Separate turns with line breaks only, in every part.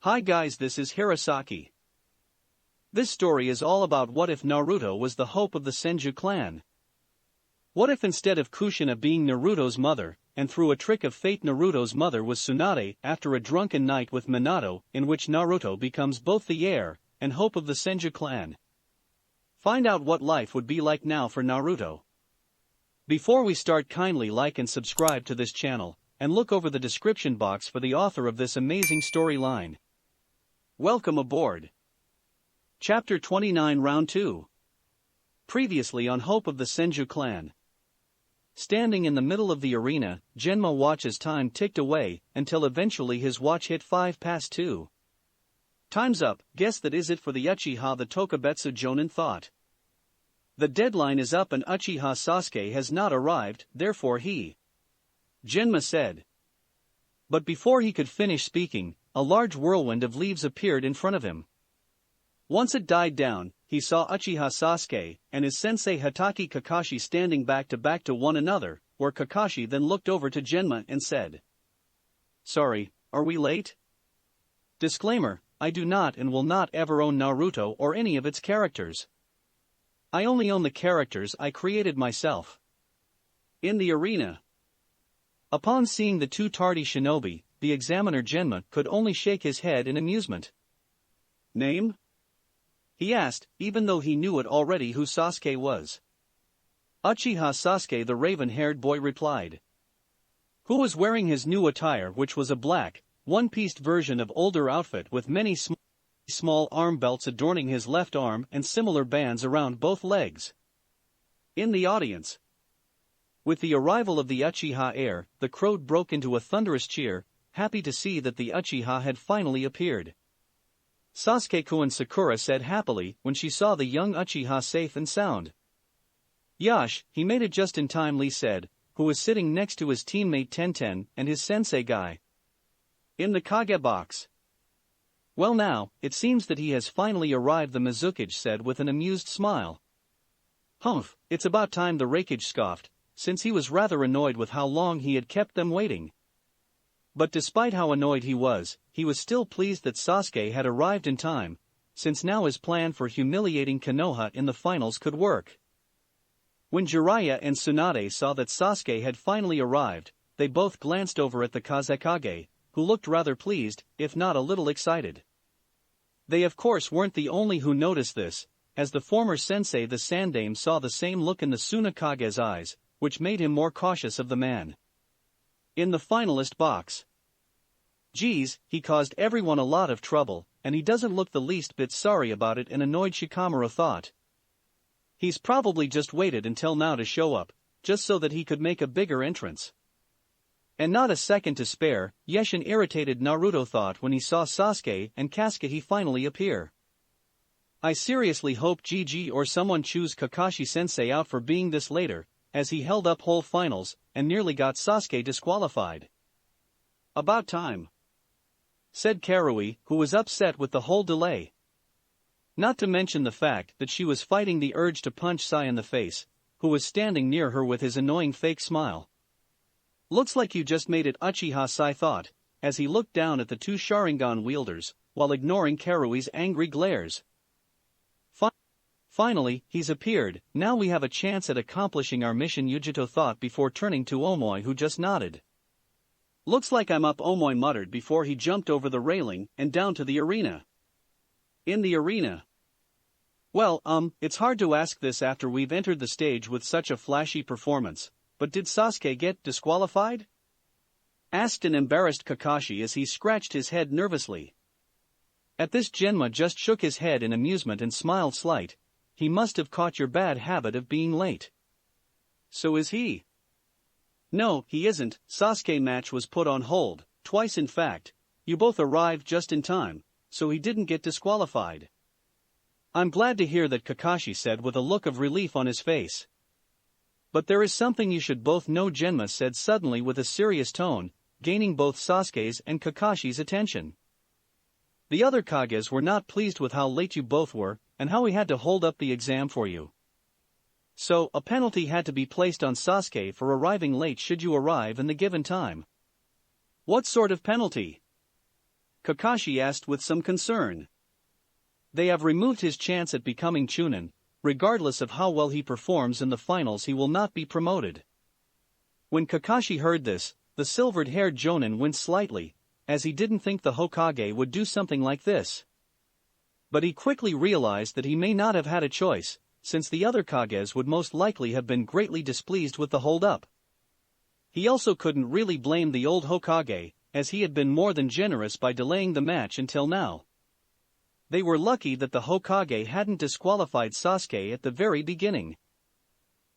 Hi guys, this is Hirosaki. This story is all about what if Naruto was the hope of the Senju clan. What if instead of Kushina being Naruto's mother, and through a trick of fate Naruto's mother was Tsunade after a drunken night with Minato in which Naruto becomes both the heir and hope of the Senju clan. Find out what life would be like now for Naruto. Before we start, kindly like and subscribe to this channel, and look over the description box for the author of this amazing storyline. Welcome aboard. Chapter 29 Round 2. Previously on Hope of the Senju clan. Standing in the middle of the arena, Genma watches time ticked away until eventually his watch hit 2:05. Time's up, guess that is it for the Uchiha, the Tokubetsu Jonin thought. The deadline is up and Uchiha Sasuke has not arrived, therefore Genma said. But before he could finish speaking, a large whirlwind of leaves appeared in front of him. Once it died down, he saw Uchiha Sasuke and his sensei Hatake Kakashi standing back to one another, where Kakashi then looked over to Genma and said, "Sorry, are we late?" Disclaimer, I do not and will not ever own Naruto or any of its characters. I only own the characters I created myself. In the arena. Upon seeing the two tardy shinobi, the examiner Genma could only shake his head in amusement. Name? He asked, even though he knew it already who Sasuke was. Uchiha Sasuke, the raven-haired boy, replied. Who was wearing his new attire, which was a black, one-pieced version of older outfit with many small arm belts adorning his left arm and similar bands around both legs. In the audience. With the arrival of the Uchiha heir, the crowd broke into a thunderous cheer, happy to see that the Uchiha had finally appeared. Sasuke-kun Sakura said happily when she saw the young Uchiha safe and sound. Yash, he made it just in time, Lee said, who was sitting next to his teammate Tenten and his sensei Guy. In the Kage box. Well now, it seems that he has finally arrived, the Mizukage said with an amused smile. Humph, it's about time, the Raikage scoffed, since he was rather annoyed with how long he had kept them waiting. But despite how annoyed he was still pleased that Sasuke had arrived in time, since now his plan for humiliating Konoha in the finals could work. When Jiraiya and Tsunade saw that Sasuke had finally arrived, they both glanced over at the Kazekage, who looked rather pleased, if not a little excited. They of course weren't the only who noticed this, as the former sensei the Sandaime saw the same look in the Tsunakage's eyes, which made him more cautious of the man. In the finalist box. Geez, he caused everyone a lot of trouble, and he doesn't look the least bit sorry about it, an annoyed Shikamaru thought. He's probably just waited until now to show up, just so that he could make a bigger entrance. And not a second to spare, Yeshin irritated Naruto thought when he saw Sasuke and Kasuke finally appear. I seriously hope GG or someone choose Kakashi-sensei out for being this later, as he held up whole finals and nearly got Sasuke disqualified. About time, said Karui, who was upset with the whole delay. Not to mention the fact that she was fighting the urge to punch Sai in the face, who was standing near her with his annoying fake smile. Looks like you just made it, Uchiha Sai thought, as he looked down at the two Sharingan wielders, while ignoring Karui's angry glares. Finally, he's appeared, now we have a chance at accomplishing our mission, Yugito thought before turning to Omoi, who just nodded. Looks like I'm up, Omoi muttered before he jumped over the railing and down to the arena. In the arena. Well, it's hard to ask this after we've entered the stage with such a flashy performance, but did Sasuke get disqualified? Asked an embarrassed Kakashi as he scratched his head nervously. At this, Genma just shook his head in amusement and smiled slight. He must have caught your bad habit of being late. So is he? No, he isn't. Sasuke match was put on hold, twice in fact. You both arrived just in time, so he didn't get disqualified. I'm glad to hear that, Kakashi said with a look of relief on his face. But there is something you should both know, Genma said suddenly with a serious tone, gaining both Sasuke's and Kakashi's attention. The other Kages were not pleased with how late you both were, and how we had to hold up the exam for you. So, a penalty had to be placed on Sasuke for arriving late should you arrive in the given time. What sort of penalty? Kakashi asked with some concern. They have removed his chance at becoming Chunin. Regardless of how well he performs in the finals, he will not be promoted. When Kakashi heard this, the silvered-haired Jonin winced slightly, as he didn't think the Hokage would do something like this. But he quickly realized that he may not have had a choice, since the other Kages would most likely have been greatly displeased with the hold-up. He also couldn't really blame the old Hokage, as he had been more than generous by delaying the match until now. They were lucky that the Hokage hadn't disqualified Sasuke at the very beginning.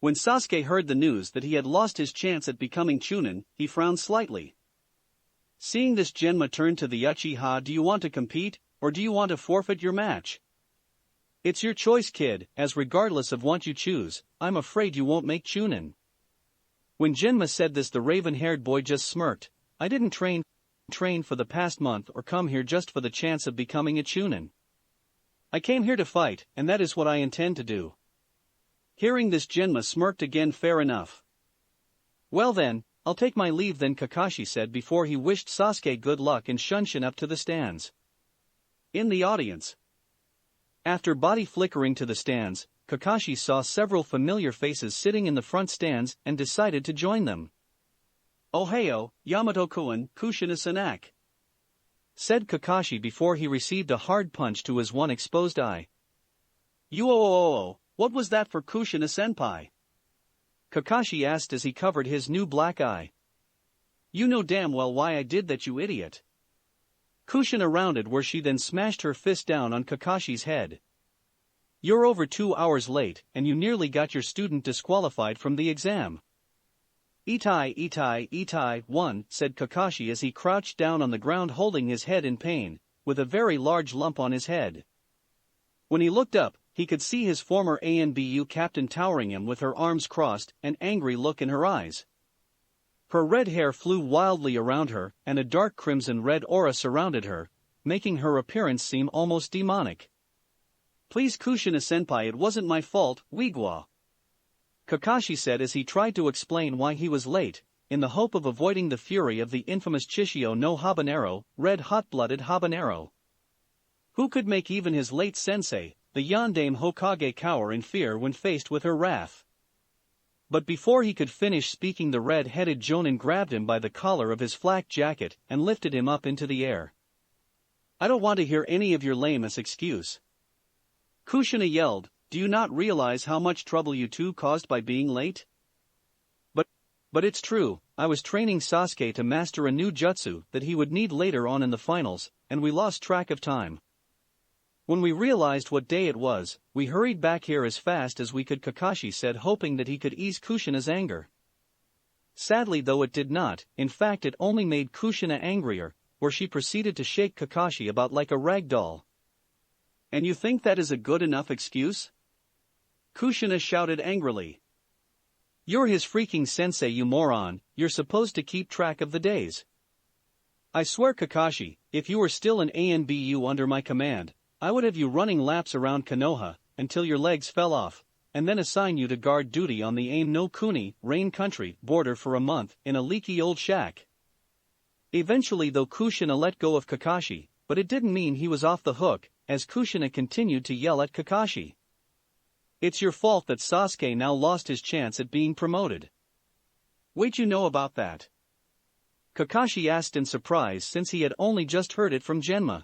When Sasuke heard the news that he had lost his chance at becoming Chunin, he frowned slightly. Seeing this, Genma turned to the Uchiha. Do you want to compete, or do you want to forfeit your match? It's your choice, kid, as regardless of what you choose, I'm afraid you won't make Chunin. When Genma said this, the raven-haired boy just smirked. I didn't train for the past month or come here just for the chance of becoming a Chunin. I came here to fight, and that is what I intend to do. Hearing this, Genma smirked again. Fair enough. Well then, I'll take my leave then, Kakashi said before he wished Sasuke good luck and shunshin up to the stands. In the audience. After body flickering to the stands, Kakashi saw several familiar faces sitting in the front stands and decided to join them. Ohio, Yamato-kun, Kushina-sanak, said Kakashi before he received a hard punch to his one exposed eye. What was that for, Kushina-senpai? Kakashi asked as he covered his new black eye. You know damn well why I did that, you idiot. Kushina rounded where she then smashed her fist down on Kakashi's head. You're over 2 hours late and you nearly got your student disqualified from the exam. Itai, one, said Kakashi as he crouched down on the ground holding his head in pain, with a very large lump on his head. When he looked up, he could see his former ANBU captain towering him with her arms crossed, an angry look in her eyes. Her red hair flew wildly around her, and a dark crimson-red aura surrounded her, making her appearance seem almost demonic. Please, Kushina-senpai, it wasn't my fault, Wigwa, Kakashi said as he tried to explain why he was late, in the hope of avoiding the fury of the infamous Chishio no Habanero, red hot-blooded habanero. Who could make even his late sensei, the Yondaime Hokage, cower in fear when faced with her wrath? But before he could finish speaking, the red-headed Jonin grabbed him by the collar of his flak jacket and lifted him up into the air. I don't want to hear any of your lame-ass excuse, Kushina yelled. Do you not realize how much trouble you two caused by being late? But it's true, I was training Sasuke to master a new jutsu that he would need later on in the finals, and we lost track of time. When we realized what day it was, we hurried back here as fast as we could, Kakashi said, hoping that he could ease Kushina's anger. Sadly though, it did not. In fact, it only made Kushina angrier, where she proceeded to shake Kakashi about like a rag doll. And you think that is a good enough excuse? Kushina shouted angrily. You're his freaking sensei, you moron. You're supposed to keep track of the days. I swear, Kakashi, if you were still an ANBU under my command, I would have you running laps around Konoha until your legs fell off, and then assign you to guard duty on the Aim no Kuni, Rain Country, border for a month in a leaky old shack. Eventually though, Kushina let go of Kakashi, but it didn't mean he was off the hook, as Kushina continued to yell at Kakashi. It's your fault that Sasuke now lost his chance at being promoted. Wait, you know about that? Kakashi asked in surprise since he had only just heard it from Genma.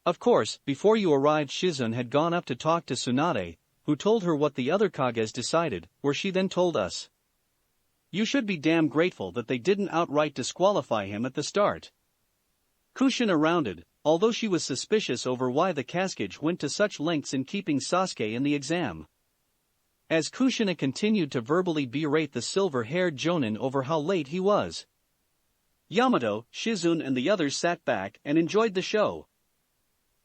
Of course, before you arrived, Shizune had gone up to talk to Tsunade, who told her what the other Kages decided, where she then told us. You should be damn grateful that they didn't outright disqualify him at the start. Kushina rounded, although she was suspicious over why the Kazekage went to such lengths in keeping Sasuke in the exam. As Kushina continued to verbally berate the silver-haired Jonin over how late he was, Yamato, Shizune and the others sat back and enjoyed the show.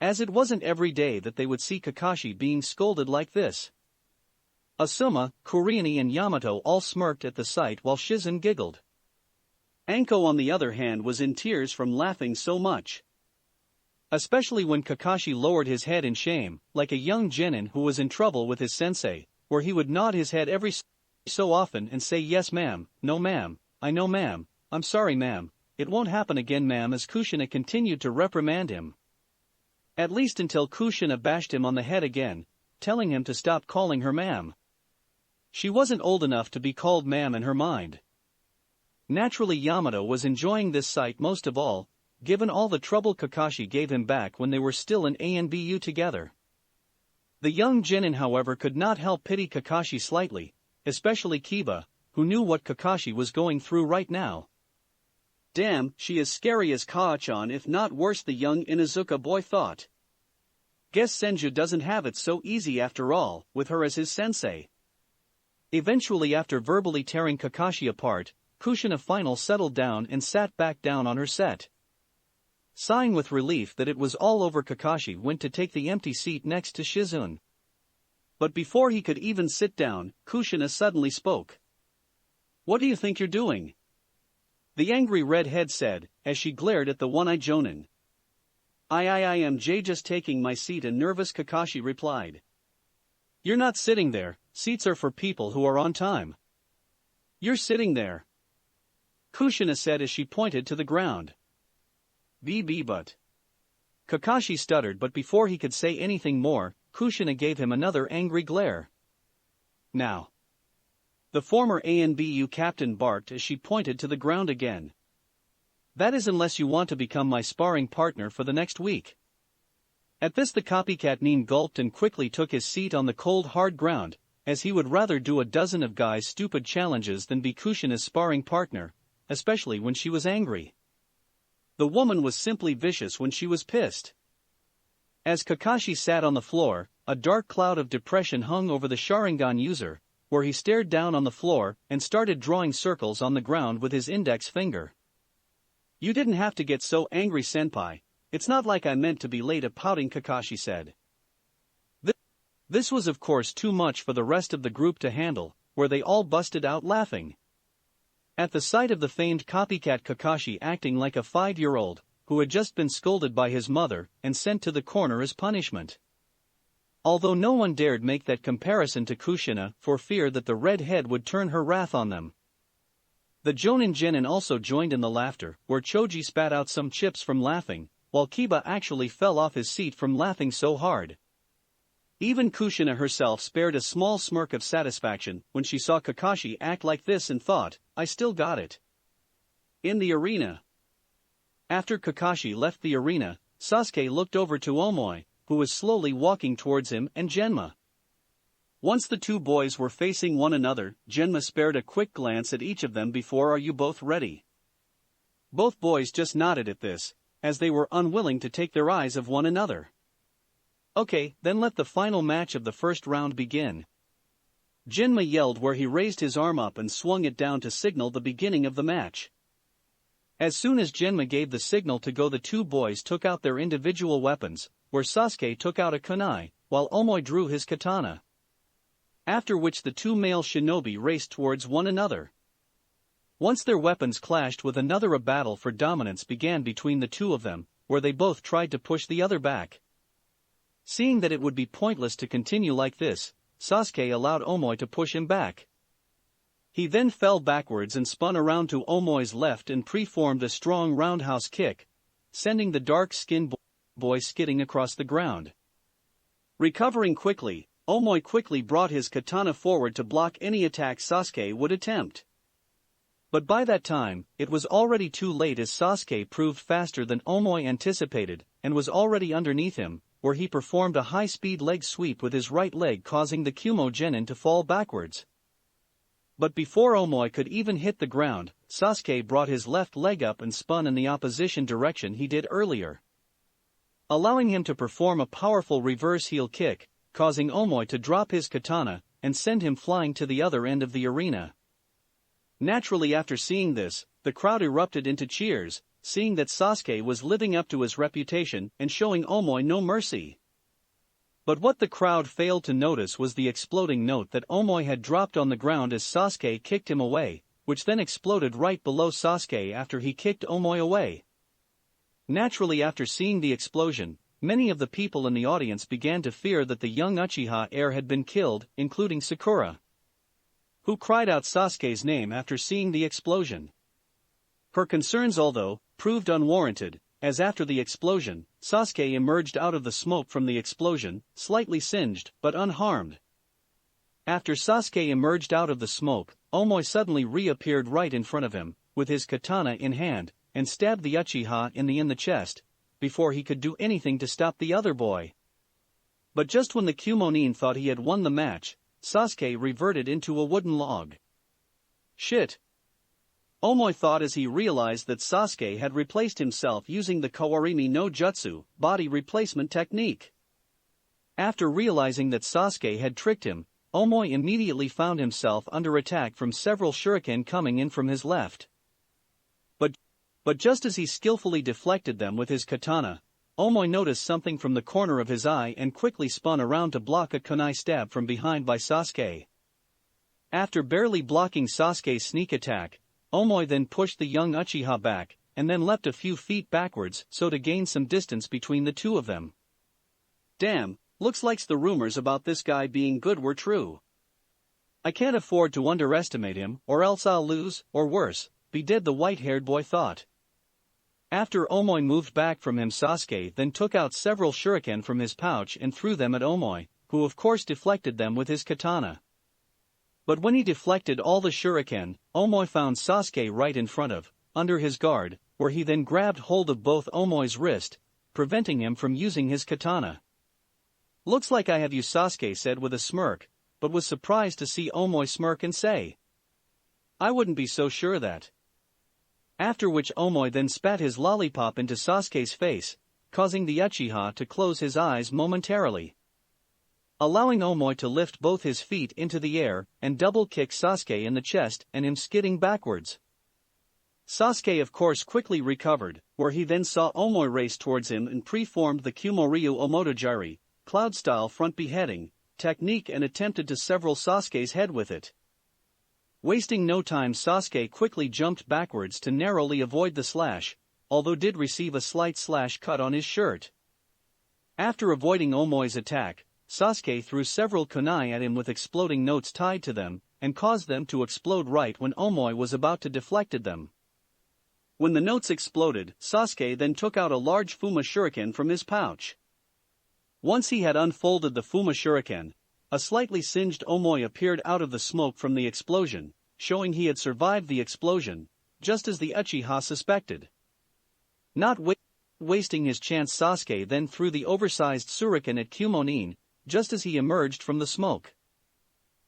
As it wasn't every day that they would see Kakashi being scolded like this. Asuma, Kuriani and Yamato all smirked at the sight while Shizune giggled. Anko on the other hand was in tears from laughing so much. Especially when Kakashi lowered his head in shame, like a young genin who was in trouble with his sensei, where he would nod his head every so often and say yes ma'am, no ma'am, I know ma'am, I'm sorry ma'am, "It won't happen again, ma'am," as Kushina continued to reprimand him. At least until Kushina bashed him on the head again, telling him to stop calling her ma'am. She wasn't old enough to be called ma'am in her mind. Naturally, Yamato was enjoying this sight most of all, given all the trouble Kakashi gave him back when they were still in ANBU together. The young genin, however, could not help pity Kakashi slightly, especially Kiba, who knew what Kakashi was going through right now. Damn, she is scary as Kaa-chan, if not worse, the young Inuzuka boy thought. Guess Senju doesn't have it so easy after all, with her as his sensei. Eventually, after verbally tearing Kakashi apart, Kushina finally settled down and sat back down on her set. Sighing with relief that it was all over, Kakashi went to take the empty seat next to Shizune. But before he could even sit down, Kushina suddenly spoke. "What do you think you're doing?" the angry redhead said, as she glared at the one-eyed Jonin. I am just taking my seat," a nervous Kakashi replied. "You're not sitting there, seats are for people who are on time. You're sitting there," Kushina said as she pointed to the ground. But Kakashi stuttered, but before he could say anything more, Kushina gave him another angry glare. "Now," the former ANBU captain barked as she pointed to the ground again. "That is, unless you want to become my sparring partner for the next week." At this, the copycat nin gulped and quickly took his seat on the cold hard ground, as he would rather do a dozen of Guy's stupid challenges than be Kushina's sparring partner, especially when she was angry. The woman was simply vicious when she was pissed. As Kakashi sat on the floor, a dark cloud of depression hung over the Sharingan user, where he stared down on the floor and started drawing circles on the ground with his index finger. "You didn't have to get so angry, senpai. It's not like I meant to be late," a pouting Kakashi said. This was of course too much for the rest of the group to handle, where they all busted out laughing. At the sight of the famed copycat Kakashi acting like a 5-year-old, who had just been scolded by his mother and sent to the corner as punishment. Although no one dared make that comparison to Kushina for fear that the red-head would turn her wrath on them. The Jonin genin also joined in the laughter, where Choji spat out some chips from laughing, while Kiba actually fell off his seat from laughing so hard. Even Kushina herself spared a small smirk of satisfaction when she saw Kakashi act like this and thought, "I still got it." In the arena. After Kakashi left the arena, Sasuke looked over to Omoi, who was slowly walking towards him, and Genma. Once the two boys were facing one another, Genma spared a quick glance at each of them before, "Are you both ready?" Both boys just nodded at this, as they were unwilling to take their eyes off one another. "Okay, then let the final match of the first round begin." Genma yelled, where he raised his arm up and swung it down to signal the beginning of the match. As soon as Genma gave the signal to go, the two boys took out their individual weapons, where Sasuke took out a kunai, while Omoi drew his katana. After which the two male shinobi raced towards one another. Once their weapons clashed with another, a battle for dominance began between the two of them, where they both tried to push the other back. Seeing that it would be pointless to continue like this, Sasuke allowed Omoi to push him back. He then fell backwards and spun around to Omoi's left and preformed a strong roundhouse kick, sending the dark-skinned boy skidding across the ground. Recovering quickly, Omoi quickly brought his katana forward to block any attack Sasuke would attempt. But by that time, it was already too late, as Sasuke proved faster than Omoi anticipated, and was already underneath him, where he performed a high-speed leg sweep with his right leg, causing the Kumo genin to fall backwards. But before Omoi could even hit the ground, Sasuke brought his left leg up and spun in the opposition direction he did earlier, allowing him to perform a powerful reverse heel kick, causing Omoi to drop his katana and send him flying to the other end of the arena. Naturally, after seeing this, the crowd erupted into cheers, seeing that Sasuke was living up to his reputation and showing Omoi no mercy. But what the crowd failed to notice was the exploding note that Omoi had dropped on the ground as Sasuke kicked him away, which then exploded right below Sasuke after he kicked Omoi away. Naturally, after seeing the explosion, many of the people in the audience began to fear that the young Uchiha heir had been killed, including Sakura, who cried out Sasuke's name after seeing the explosion. Her concerns although proved unwarranted, as after the explosion, Sasuke emerged out of the smoke from the explosion, slightly singed but unharmed. After Sasuke emerged out of the smoke, Omoi suddenly reappeared right in front of him, with his katana in hand, and stabbed the Uchiha in the chest, before he could do anything to stop the other boy. But just when the Kumonin thought he had won the match, Sasuke reverted into a wooden log. Shit! Omoi thought as he realized that Sasuke had replaced himself using the Kawarimi no Jutsu, body replacement technique. After realizing that Sasuke had tricked him, Omoi immediately found himself under attack from several shuriken coming in from his left. But just as he skillfully deflected them with his katana, Omoi noticed something from the corner of his eye and quickly spun around to block a kunai stab from behind by Sasuke. After barely blocking Sasuke's sneak attack, Omoi then pushed the young Uchiha back, and then leapt a few feet backwards so to gain some distance between the two of them. Damn, looks like the rumors about this guy being good were true. I can't afford to underestimate him or else I'll lose, or worse, be dead, the white-haired boy thought. After Omoi moved back from him, Sasuke then took out several shuriken from his pouch and threw them at Omoi, who of course deflected them with his katana. But when he deflected all the shuriken, Omoi found Sasuke right in front of, under his guard, where he then grabbed hold of both Omoi's wrist, preventing him from using his katana. Looks like I have you, Sasuke said with a smirk, but was surprised to see Omoi smirk and say, I wouldn't be so sure that. After which Omoi then spat his lollipop into Sasuke's face, causing the Uchiha to close his eyes momentarily, allowing Omoi to lift both his feet into the air and double-kick Sasuke in the chest and him skidding backwards. Sasuke of course quickly recovered, where he then saw Omoi race towards him and preformed the Kumoryu Omotogiri, cloud-style front beheading, technique and attempted to sever Sasuke's head with it. Wasting no time, Sasuke quickly jumped backwards to narrowly avoid the slash, although did receive a slight slash cut on his shirt. After avoiding Omoi's attack, Sasuke threw several kunai at him with exploding notes tied to them, and caused them to explode right when Omoi was about to deflected them. When the notes exploded, Sasuke then took out a large Fuma shuriken from his pouch. Once he had unfolded the Fuma shuriken, a slightly singed Omoi appeared out of the smoke from the explosion, showing he had survived the explosion, just as the Uchiha suspected. Not wasting his chance, Sasuke then threw the oversized shuriken at Kumonin, just as he emerged from the smoke.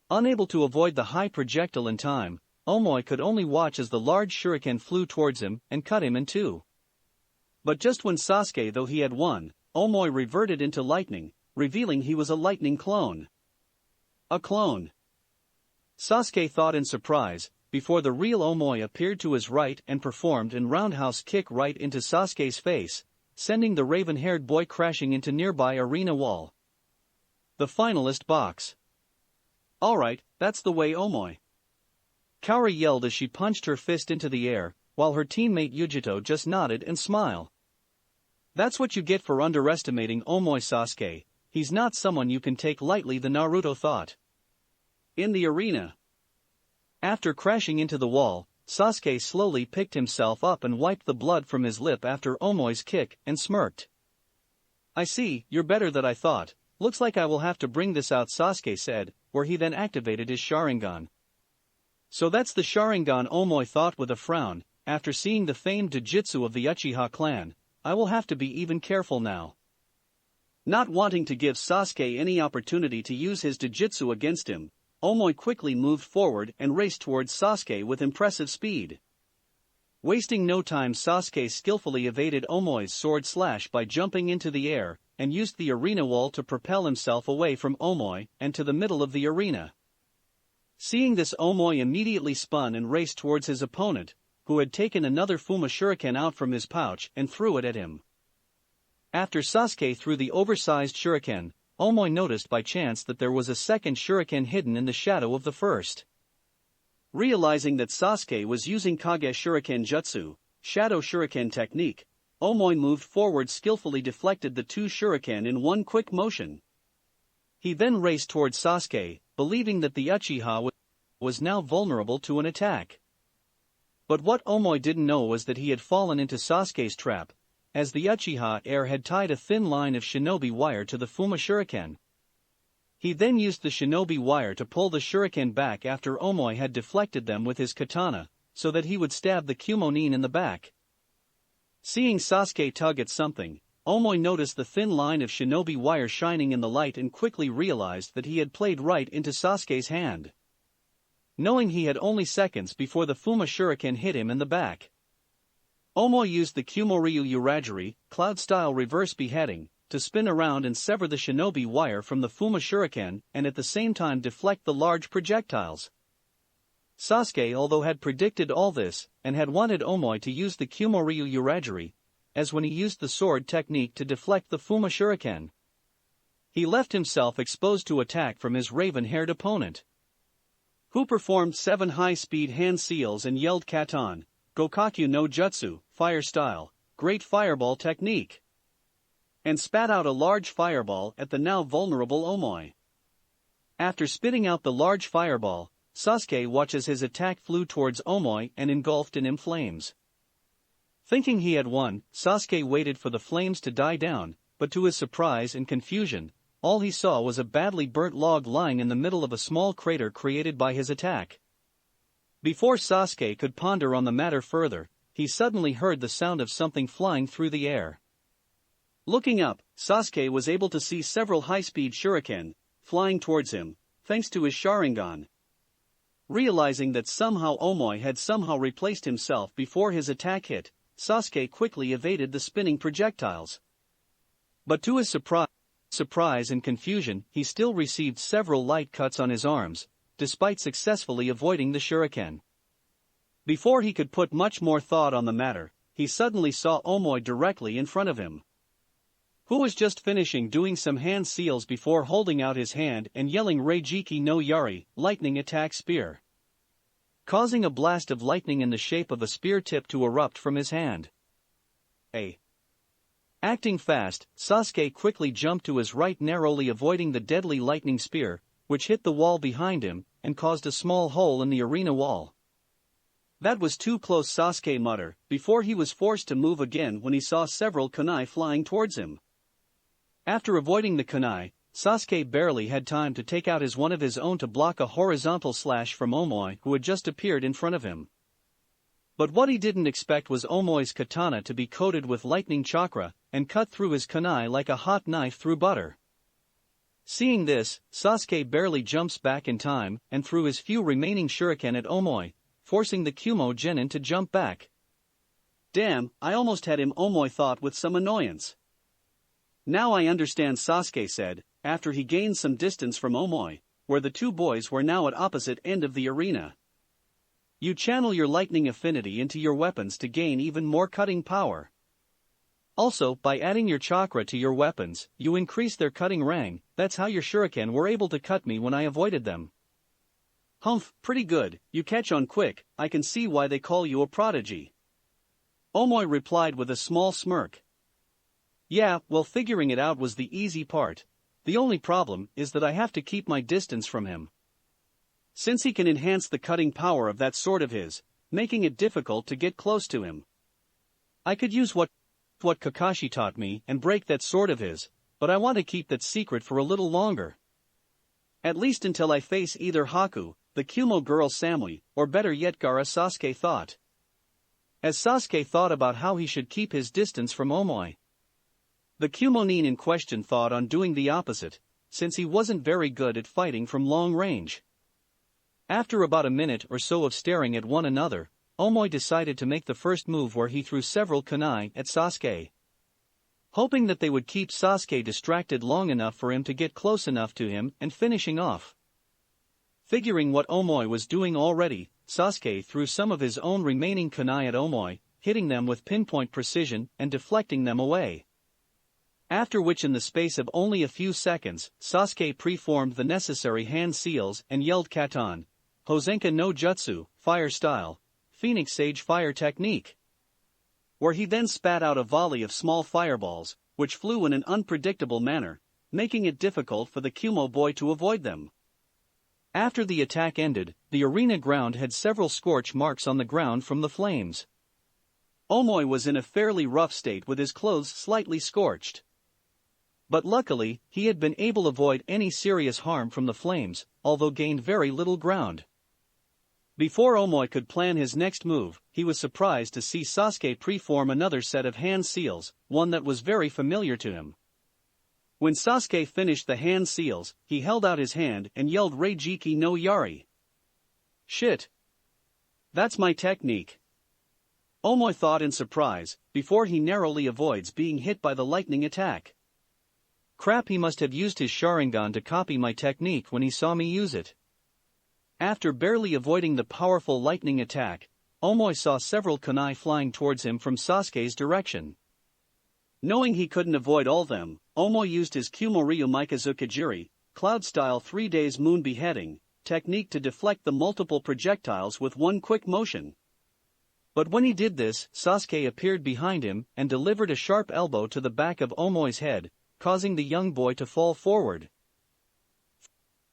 Unable to avoid the high projectile in time, Omoi could only watch as the large shuriken flew towards him and cut him in two. But just when Sasuke thought he had won, Omoi reverted into lightning, revealing he was a lightning clone. A clone. Sasuke thought in surprise, before the real Omoi appeared to his right and performed a roundhouse kick right into Sasuke's face, sending the raven-haired boy crashing into nearby arena wall. The finalist box. Alright, that's the way, Omoi. Kaori yelled as she punched her fist into the air, while her teammate Yugito just nodded and smiled. That's what you get for underestimating Omoi, Sasuke. He's not someone you can take lightly, the Naruto thought. In the arena. After crashing into the wall, Sasuke slowly picked himself up and wiped the blood from his lip after Omoi's kick and smirked. I see, you're better than I thought. Looks like I will have to bring this out, Sasuke said, where he then activated his Sharingan. So that's the Sharingan, Omoi thought with a frown. After seeing the famed Jujutsu of the Uchiha clan, I will have to be even careful now. Not wanting to give Sasuke any opportunity to use his Jujutsu against him, Omoi quickly moved forward and raced towards Sasuke with impressive speed. Wasting no time, Sasuke skillfully evaded Omoi's sword slash by jumping into the air, and used the arena wall to propel himself away from Omoi and to the middle of the arena. Seeing this, Omoi immediately spun and raced towards his opponent, who had taken another Fuma shuriken out from his pouch and threw it at him. After Sasuke threw the oversized shuriken, Omoi noticed by chance that there was a second shuriken hidden in the shadow of the first. Realizing that Sasuke was using Kage Shuriken Jutsu, Shadow Shuriken technique, Omoi moved forward, skillfully deflected the two shuriken in one quick motion. He then raced towards Sasuke, believing that the Uchiha was now vulnerable to an attack. But what Omoi didn't know was that he had fallen into Sasuke's trap, as the Uchiha heir had tied a thin line of shinobi wire to the Fuma shuriken. He then used the shinobi wire to pull the shuriken back after Omoi had deflected them with his katana, so that he would stab the Kumonin in the back. Seeing Sasuke tug at something, Omoi noticed the thin line of shinobi wire shining in the light and quickly realized that he had played right into Sasuke's hand. Knowing he had only seconds before the Fuma shuriken hit him in the back, Omoi used the Kumoryu Uragiri, cloud-style reverse beheading, to spin around and sever the shinobi wire from the Fuma shuriken and at the same time deflect the large projectiles. Sasuke although had predicted all this, and had wanted Omoi to use the Kumoryu Uragiri, as when he used the sword technique to deflect the Fuma shuriken, he left himself exposed to attack from his raven-haired opponent, who performed 7 high-speed hand seals and yelled Katon, Gokaku no Jutsu, fire style, great fireball technique, and spat out a large fireball at the now vulnerable Omoi. After spitting out the large fireball, Sasuke watches his attack flew towards Omoi and engulfed him in flames. Thinking he had won, Sasuke waited for the flames to die down, but to his surprise and confusion, all he saw was a badly burnt log lying in the middle of a small crater created by his attack. Before Sasuke could ponder on the matter further, he suddenly heard the sound of something flying through the air. Looking up, Sasuke was able to see several high-speed shuriken flying towards him, thanks to his Sharingan. Realizing that somehow Omoi had somehow replaced himself before his attack hit, Sasuke quickly evaded the spinning projectiles. But to his surprise and confusion, he still received several light cuts on his arms, despite successfully avoiding the shuriken. Before he could put much more thought on the matter, he suddenly saw Omoi directly in front of him, who was just finishing doing some hand seals before holding out his hand and yelling Reijiki no Yari, lightning attack spear, causing a blast of lightning in the shape of a spear tip to erupt from his hand. Acting fast, Sasuke quickly jumped to his right, narrowly avoiding the deadly lightning spear, which hit the wall behind him and caused a small hole in the arena wall. That was too close, Sasuke muttered, before he was forced to move again when he saw several kunai flying towards him. After avoiding the kunai, Sasuke barely had time to take out one of his own to block a horizontal slash from Omoi, who had just appeared in front of him. But what he didn't expect was Omoi's katana to be coated with lightning chakra and cut through his kunai like a hot knife through butter. Seeing this, Sasuke barely jumps back in time and threw his few remaining shuriken at Omoi, forcing the Kumo genin to jump back. Damn, I almost had him, Omoi thought with some annoyance. Now I understand, Sasuke said, after he gained some distance from Omoi, where the two boys were now at opposite end of the arena. You channel your lightning affinity into your weapons to gain even more cutting power. Also, by adding your chakra to your weapons, you increase their cutting rang. That's how your shuriken were able to cut me when I avoided them. Humph, pretty good, you catch on quick, I can see why they call you a prodigy. Omoi replied with a small smirk. Yeah, well, figuring it out was the easy part. The only problem is that I have to keep my distance from him, since he can enhance the cutting power of that sword of his, making it difficult to get close to him. I could use what Kakashi taught me and break that sword of his, but I want to keep that secret for a little longer. At least until I face either Haku, the Kumo girl Samui, or better yet Gaara, Sasuke thought. As Sasuke thought about how he should keep his distance from Omoi, the Kumonin in question thought on doing the opposite, since he wasn't very good at fighting from long range. After about a minute or so of staring at one another, Omoi decided to make the first move, where he threw several kunai at Sasuke, hoping that they would keep Sasuke distracted long enough for him to get close enough to him and finishing off. Figuring what Omoi was doing already, Sasuke threw some of his own remaining kunai at Omoi, hitting them with pinpoint precision and deflecting them away. After which, in the space of only a few seconds, Sasuke preformed the necessary hand seals and yelled Katon, Hosenka no Jutsu, fire style, Phoenix Sage fire technique, where he then spat out a volley of small fireballs, which flew in an unpredictable manner, making it difficult for the Kumo boy to avoid them. After the attack ended, the arena ground had several scorch marks on the ground from the flames. Omoi was in a fairly rough state with his clothes slightly scorched. But luckily, he had been able to avoid any serious harm from the flames, although gained very little ground. Before Omoi could plan his next move, he was surprised to see Sasuke preform another set of hand seals, one that was very familiar to him. When Sasuke finished the hand seals, he held out his hand and yelled Reijiki no Yari. Shit! That's my technique. Omoi thought in surprise, before he narrowly avoids being hit by the lightning attack. Crap, he must have used his Sharingan to copy my technique when he saw me use it. After barely avoiding the powerful lightning attack, Omoi saw several kunai flying towards him from Sasuke's direction. Knowing he couldn't avoid all them, Omoi used his Kumoryu Mikazukajiri, Cloud-style 3 days moon beheading, technique to deflect the multiple projectiles with one quick motion. But when he did this, Sasuke appeared behind him and delivered a sharp elbow to the back of Omoi's head, causing the young boy to fall forward.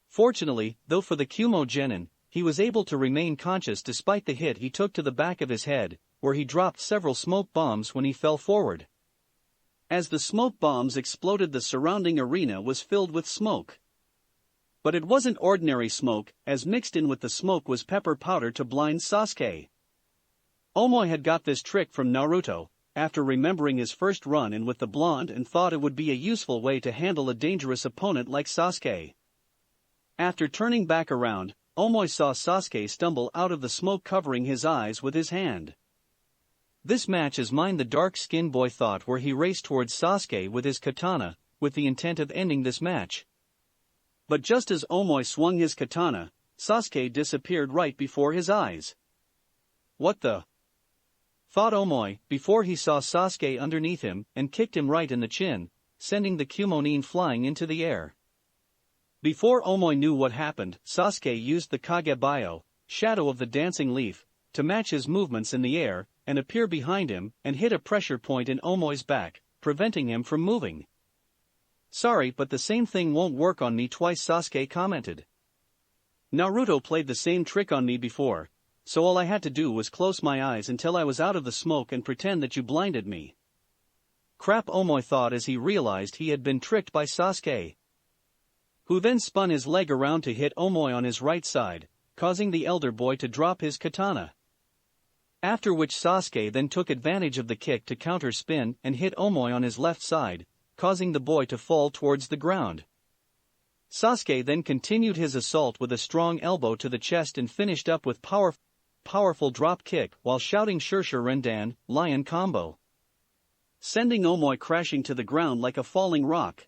Fortunately, though for the Kumo Genin, he was able to remain conscious despite the hit he took to the back of his head, where he dropped several smoke bombs when he fell forward. As the smoke bombs exploded, the surrounding arena was filled with smoke. But it wasn't ordinary smoke, as mixed in with the smoke was pepper powder to blind Sasuke. Omoi had got this trick from Naruto, after remembering his first run-in with the blonde, and thought it would be a useful way to handle a dangerous opponent like Sasuke. After turning back around, Omoi saw Sasuke stumble out of the smoke, covering his eyes with his hand. This match is mine, the dark-skinned boy thought, where he raced towards Sasuke with his katana, with the intent of ending this match. But just as Omoi swung his katana, Sasuke disappeared right before his eyes. What the? Thought Omoi, before he saw Sasuke underneath him and kicked him right in the chin, sending the Kumonin flying into the air. Before Omoi knew what happened, Sasuke used the Kagebuyo, shadow of the dancing leaf, to match his movements in the air, and appear behind him and hit a pressure point in Omoi's back, preventing him from moving. Sorry, but the same thing won't work on me twice, Sasuke commented. Naruto played the same trick on me before, so all I had to do was close my eyes until I was out of the smoke and pretend that you blinded me. Crap, Omoi thought as he realized he had been tricked by Sasuke, who then spun his leg around to hit Omoi on his right side, causing the elder boy to drop his katana. After which Sasuke then took advantage of the kick to counter spin and hit Omoi on his left side, causing the boy to fall towards the ground. Sasuke then continued his assault with a strong elbow to the chest and finished up with powerful drop kick while shouting Shirsha Rendan, lion combo, sending Omoi crashing to the ground like a falling rock.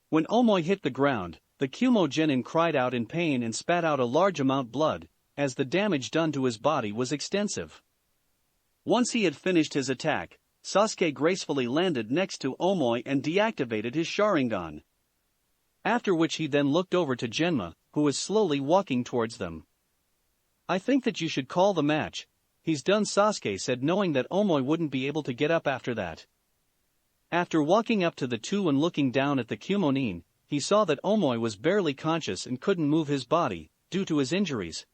When Omoi hit the ground, the Kumo Genin cried out in pain and spat out a large amount of blood, as the damage done to his body was extensive. Once he had finished his attack, Sasuke gracefully landed next to Omoi and deactivated his Sharingan. After which he then looked over to Genma, who was slowly walking towards them. I think that you should call the match. He's done, Sasuke said, knowing that Omoi wouldn't be able to get up after that. After walking up to the two and looking down at the Kumonin, he saw that Omoi was barely conscious and couldn't move his body, due to his injuries.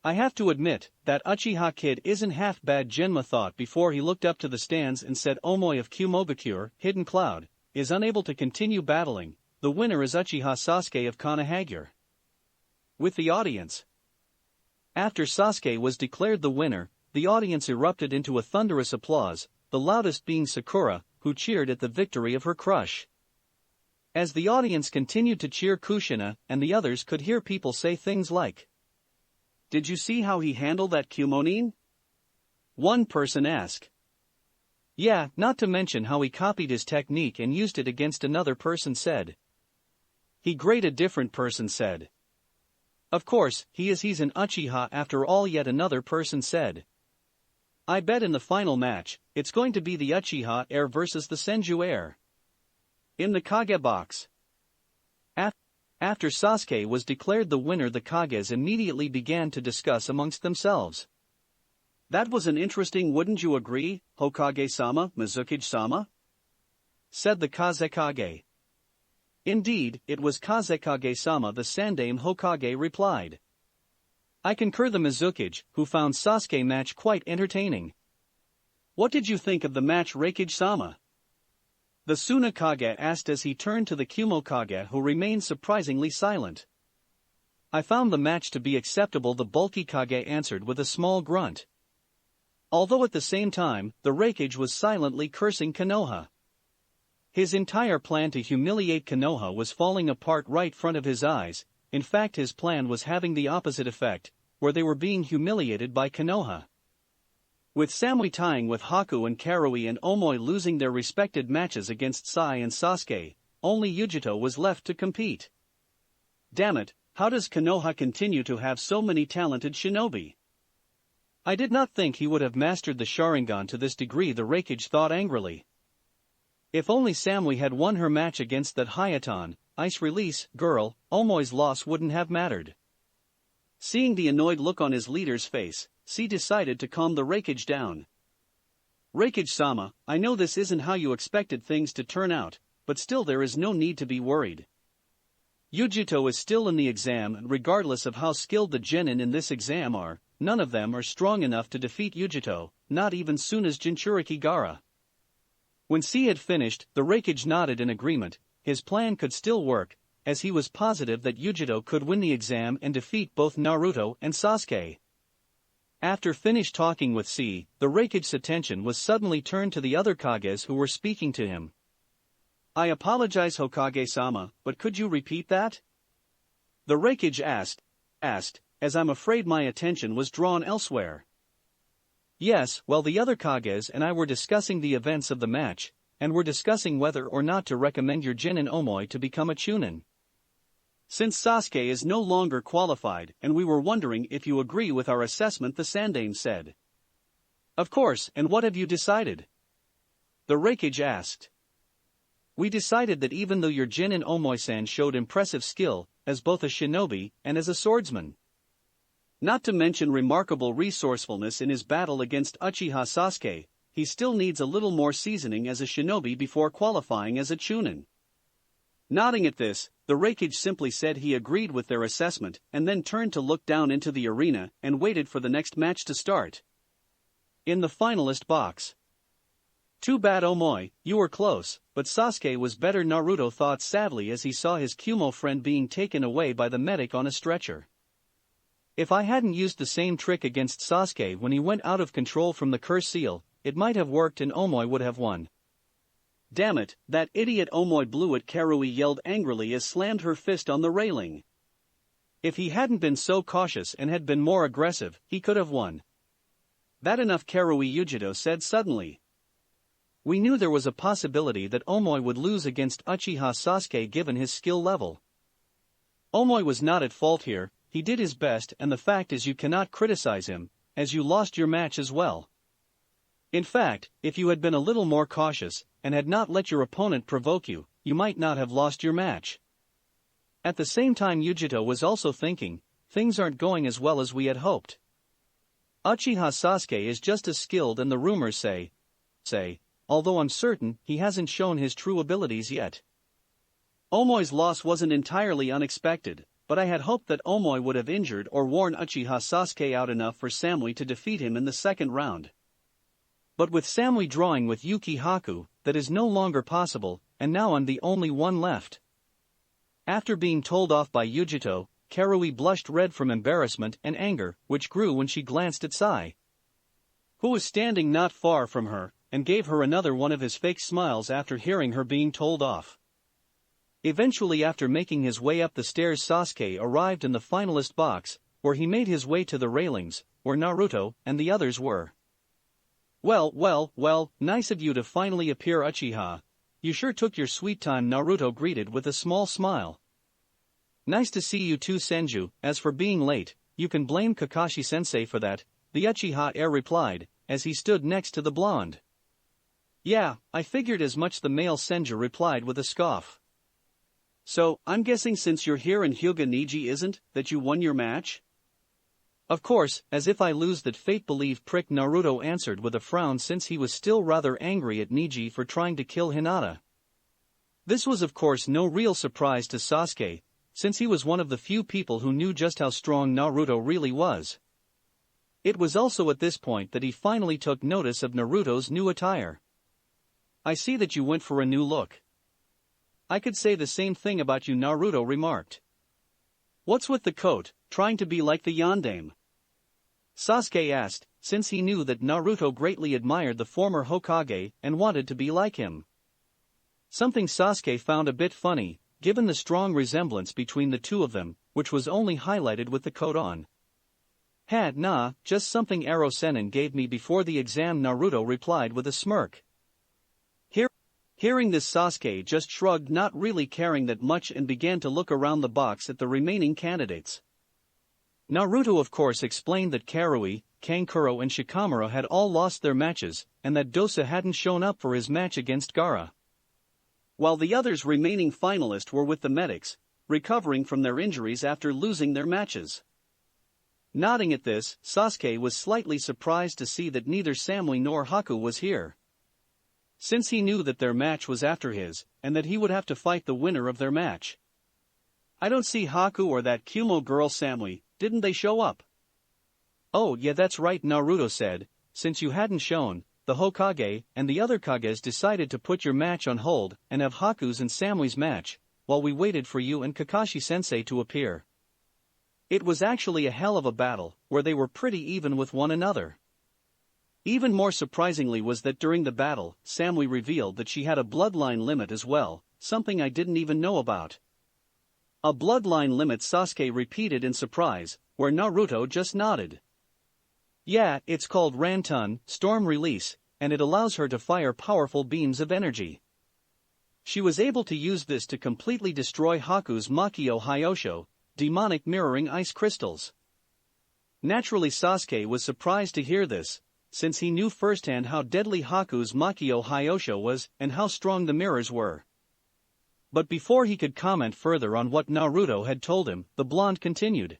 I have to admit, that Uchiha kid isn't half bad, Genma thought before he looked up to the stands and said Omoi of Kumogakure, Hidden Cloud, is unable to continue battling. The winner is Uchiha Sasuke of Konohagure. With the audience. After Sasuke was declared the winner, the audience erupted into a thunderous applause, the loudest being Sakura, who cheered at the victory of her crush. As the audience continued to cheer Kushina and the others could hear people say things like, "Did you see how he handled that Kumonin?" One person asked. "Yeah, not to mention how he copied his technique and used it against another person," said. "He great," a different person said. "Of course, he's an Uchiha after all," yet another person said. "I bet in the final match, it's going to be the Uchiha heir versus the Senju heir in the Kage box." After Sasuke was declared the winner, the Kages immediately began to discuss amongst themselves. "That was an interesting, wouldn't you agree, Hokage-sama, Mizukage-sama?" said the Kazekage. Indeed, it was Kazekage-sama, the Sandaime Hokage, replied. I concur, the Mizukage, who found Sasuke match quite entertaining. What did you think of the match, Raikage-sama? The Tsunade asked as he turned to the Kumokage, who remained surprisingly silent. I found the match to be acceptable, the bulky Kage answered with a small grunt. Although at the same time, the Raikage was silently cursing Konoha. His entire plan to humiliate Konoha was falling apart right front of his eyes. In fact, his plan was having the opposite effect, where they were being humiliated by Konoha. With Samui tying with Haku and Karui and Omoi losing their respected matches against Sai and Sasuke, only Yugito was left to compete. Damn it, how does Konoha continue to have so many talented shinobi? I did not think he would have mastered the Sharingan to this degree, the Raikage thought angrily. If only Samui had won her match against that Hayaton, ice release, girl, Omoi's loss wouldn't have mattered. Seeing the annoyed look on his leader's face, C decided to calm the Raikage down. Raikage-sama, I know this isn't how you expected things to turn out, but still there is no need to be worried. Yugito is still in the exam, and regardless of how skilled the genin in this exam are, none of them are strong enough to defeat Yugito, not even Tsunade's Jinchuriki Gaara. When C had finished, the Raikage nodded in agreement. His plan could still work, as he was positive that Yugito could win the exam and defeat both Naruto and Sasuke. After finished talking with C, the Raikage's attention was suddenly turned to the other Kages who were speaking to him. I apologize, Hokage-sama, but could you repeat that? The Raikage asked, as I'm afraid my attention was drawn elsewhere. Yes, well, the other Kages and I were discussing the events of the match, and were discussing whether or not to recommend your genin Omoi to become a chunin. Since Sasuke is no longer qualified, and we were wondering if you agree with our assessment, the Sandaime said. Of course, and what have you decided? The Raikage asked. We decided that even though your genin Omoi-san showed impressive skill, as both a shinobi and as a swordsman, not to mention remarkable resourcefulness in his battle against Uchiha Sasuke, he still needs a little more seasoning as a shinobi before qualifying as a chunin. Nodding at this, the Raikage simply said he agreed with their assessment and then turned to look down into the arena and waited for the next match to start. In the finalist box. Too bad, Omoi, you were close, but Sasuke was better, Naruto thought sadly as he saw his Kumo friend being taken away by the medic on a stretcher. If I hadn't used the same trick against Sasuke when he went out of control from the curse seal, it might have worked and Omoi would have won. Damn it, that idiot Omoi blew it, Karui yelled angrily as slammed her fist on the railing. If he hadn't been so cautious and had been more aggressive, he could have won. That enough, Karui, Yugito said suddenly. We knew there was a possibility that Omoi would lose against Uchiha Sasuke given his skill level. Omoi was not at fault here, he did his best, and the fact is you cannot criticize him, as you lost your match as well. In fact, if you had been a little more cautious, and had not let your opponent provoke you, you might not have lost your match. At the same time, Yugito was also thinking, things aren't going as well as we had hoped. Uchiha Sasuke is just as skilled and the rumors say, although I'm certain he hasn't shown his true abilities yet. Omoi's loss wasn't entirely unexpected, but I had hoped that Omoi would have injured or worn Uchiha Sasuke out enough for Samui to defeat him in the second round. But with Samui drawing with Yuki Haku, that is no longer possible, and now I'm the only one left. After being told off by Yugito, Karui blushed red from embarrassment and anger, which grew when she glanced at Sai, who was standing not far from her, and gave her another one of his fake smiles after hearing her being told off. Eventually, after making his way up the stairs, Sasuke arrived in the finalist box, where he made his way to the railings, where Naruto and the others were. Well, nice of you to finally appear, Uchiha. You sure took your sweet time, Naruto greeted with a small smile. Nice to see you too, Senju. As for being late, you can blame Kakashi-sensei for that, the Uchiha heir replied, as he stood next to the blonde. Yeah, I figured as much, the male Senju replied with a scoff. So, I'm guessing since you're here and Hyuga Niji isn't, that you won your match? Of course, as if I lose that fate believe, prick, Naruto answered with a frown since he was still rather angry at Niji for trying to kill Hinata. This was of course no real surprise to Sasuke, since he was one of the few people who knew just how strong Naruto really was. It was also at this point that he finally took notice of Naruto's new attire. "I see that you went for a new look. I could say the same thing about you," Naruto remarked. "What's with the coat, trying to be like the yandere?" Sasuke asked, since he knew that Naruto greatly admired the former Hokage and wanted to be like him. Something Sasuke found a bit funny, given the strong resemblance between the two of them, which was only highlighted with the coat on. Nah, just something Aro Sennin gave me before the exam," Naruto replied with a smirk. Hearing this, Sasuke just shrugged, not really caring that much, and began to look around the box at the remaining candidates. Naruto of course explained that Karui, Kankuro and Shikamaru had all lost their matches, and that Dosa hadn't shown up for his match against Gaara. While the others remaining finalists were with the medics, recovering from their injuries after losing their matches. Nodding at this, Sasuke was slightly surprised to see that neither Samui nor Haku was here, since he knew that their match was after his, and that he would have to fight the winner of their match. "I don't see Haku or that Kumo girl Samui, didn't they show up?" "Oh yeah, that's right," Naruto said, "since you hadn't shown, the Hokage and the other Kages decided to put your match on hold and have Haku's and Samui's match, while we waited for you and Kakashi-sensei to appear. It was actually a hell of a battle, where they were pretty even with one another." Even more surprisingly was that during the battle, Samui revealed that she had a bloodline limit as well, something I didn't even know about. "A bloodline limit?" Sasuke repeated in surprise, where Naruto just nodded. "Yeah, it's called Rantun, Storm Release, and it allows her to fire powerful beams of energy. She was able to use this to completely destroy Haku's Makio Hyosho, demonic mirroring ice crystals." Naturally, Sasuke was surprised to hear this, since he knew firsthand how deadly Haku's Makio Hyosho was and how strong the mirrors were. But before he could comment further on what Naruto had told him, the blonde continued.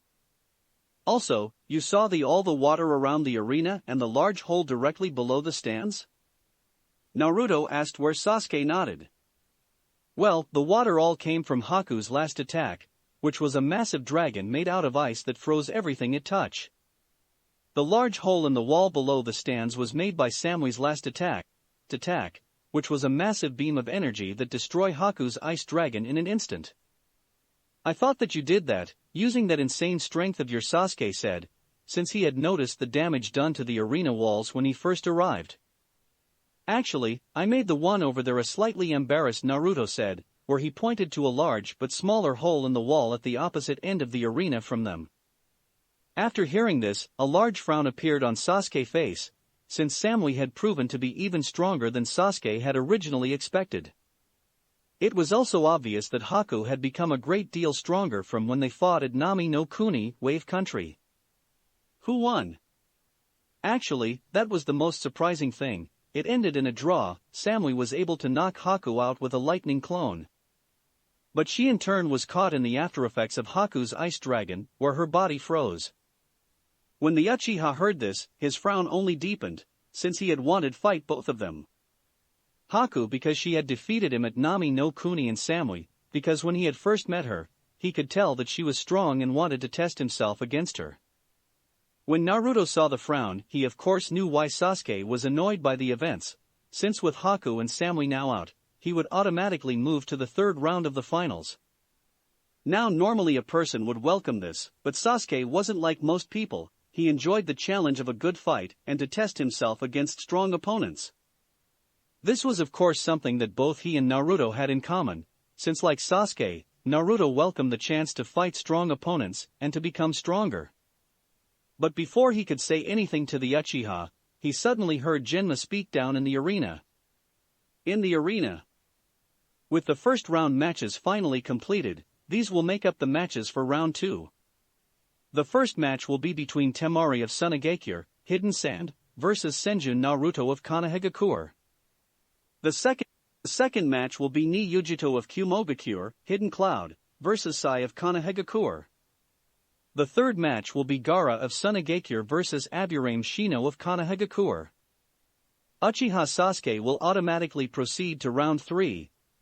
"Also, you saw all the water around the arena and the large hole directly below the stands?" Naruto asked, where Sasuke nodded. "Well, the water all came from Haku's last attack, which was a massive dragon made out of ice that froze everything it touched. The large hole in the wall below the stands was made by Samui's last attack, which was a massive beam of energy that destroyed Haku's ice dragon in an instant." "I thought that you did that, using that insane strength of yours," Sasuke said, since he had noticed the damage done to the arena walls when he first arrived. "Actually, I made the one over there," a slightly embarrassed Naruto said, where he pointed to a large but smaller hole in the wall at the opposite end of the arena from them. After hearing this, a large frown appeared on Sasuke's face, since Samui had proven to be even stronger than Sasuke had originally expected. It was also obvious that Haku had become a great deal stronger from when they fought at Nami no Kuni, Wave Country. Who won? Actually, that was the most surprising thing. It ended in a draw. Samui was able to knock Haku out with a lightning clone. But she in turn was caught in the aftereffects of Haku's ice dragon, where her body froze. When the Uchiha heard this, his frown only deepened, since he had wanted to fight both of them. Haku because she had defeated him at Nami no Kuni, and Samui, because when he had first met her, he could tell that she was strong and wanted to test himself against her. When Naruto saw the frown, he of course knew why Sasuke was annoyed by the events, since with Haku and Samui now out, he would automatically move to the third round of the finals. Now normally a person would welcome this, but Sasuke wasn't like most people. He enjoyed the challenge of a good fight and to test himself against strong opponents. This was of course something that both he and Naruto had in common, since like Sasuke, Naruto welcomed the chance to fight strong opponents and to become stronger. But before he could say anything to the Uchiha, he suddenly heard Genma speak down in the arena. In the arena. With the first round matches finally completed, these will make up the matches for round 2. The first match will be between Temari of Tsunade, Hidden Sand, versus Senju Naruto of Konohagakure. The second match will be Ni Yugito of Kumogakure, Hidden Cloud, versus Sai of Konohagakure. The third match will be Gaara of Tsunade versus Aburame Shino of Konohagakure. Uchiha Sasuke will automatically proceed to round 3,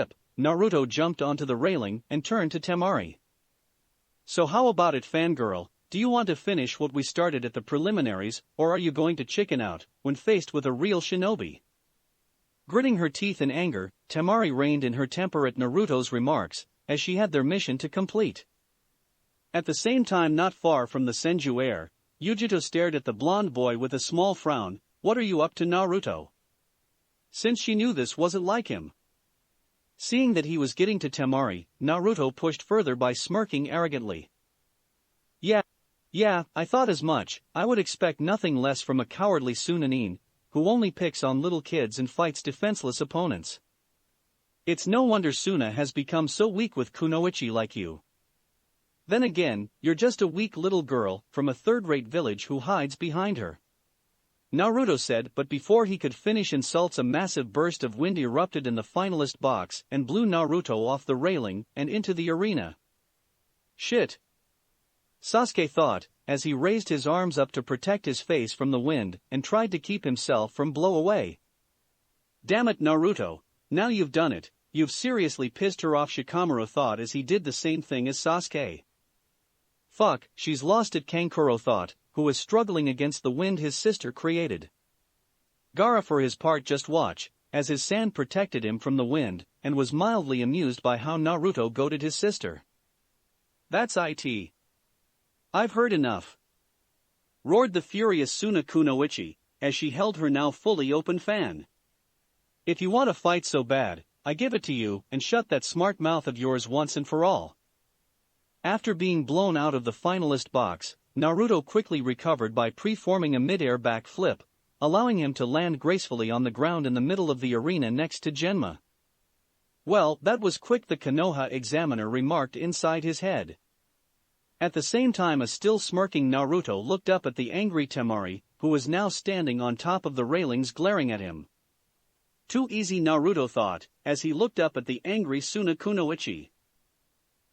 grip, Naruto jumped onto the railing and turned to Temari. So how about it, fangirl? Do you want to finish what we started at the preliminaries, or are you going to chicken out when faced with a real shinobi? Gritting her teeth in anger, Temari reined in her temper at Naruto's remarks, as she had their mission to complete. At the same time, not far from the Senju heir, Yugito stared at the blonde boy with a small frown. What are you up to, Naruto? Since she knew this wasn't like him. Seeing that he was getting to Temari, Naruto pushed further by smirking arrogantly. Yeah, I thought as much. I would expect nothing less from a cowardly Tsunade, who only picks on little kids and fights defenseless opponents. It's no wonder Suna has become so weak with kunoichi like you. Then again, you're just a weak little girl from a third-rate village who hides behind her. Naruto said, but before he could finish insults, a massive burst of wind erupted in the finalist box and blew Naruto off the railing and into the arena. Shit! Sasuke thought, as he raised his arms up to protect his face from the wind and tried to keep himself from blow away. Damn it, Naruto, now you've done it. You've seriously pissed her off, Shikamaru thought as he did the same thing as Sasuke. Fuck, she's lost it, Kankuro thought, who was struggling against the wind his sister created. Gaara for his part just watched, as his sand protected him from the wind, and was mildly amused by how Naruto goaded his sister. That's it. I've heard enough. Roared the furious Suna Kunoichi, as she held her now fully open fan. If you want to fight so bad, I give it to you, and shut that smart mouth of yours once and for all. After being blown out of the finalist box, Naruto quickly recovered by preforming a mid-air back flip, allowing him to land gracefully on the ground in the middle of the arena next to Genma. Well, that was quick, the Konoha examiner remarked inside his head. At the same time, a still smirking Naruto looked up at the angry Temari, who was now standing on top of the railings glaring at him. Too easy, Naruto thought, as he looked up at the angry Suna Kunoichi.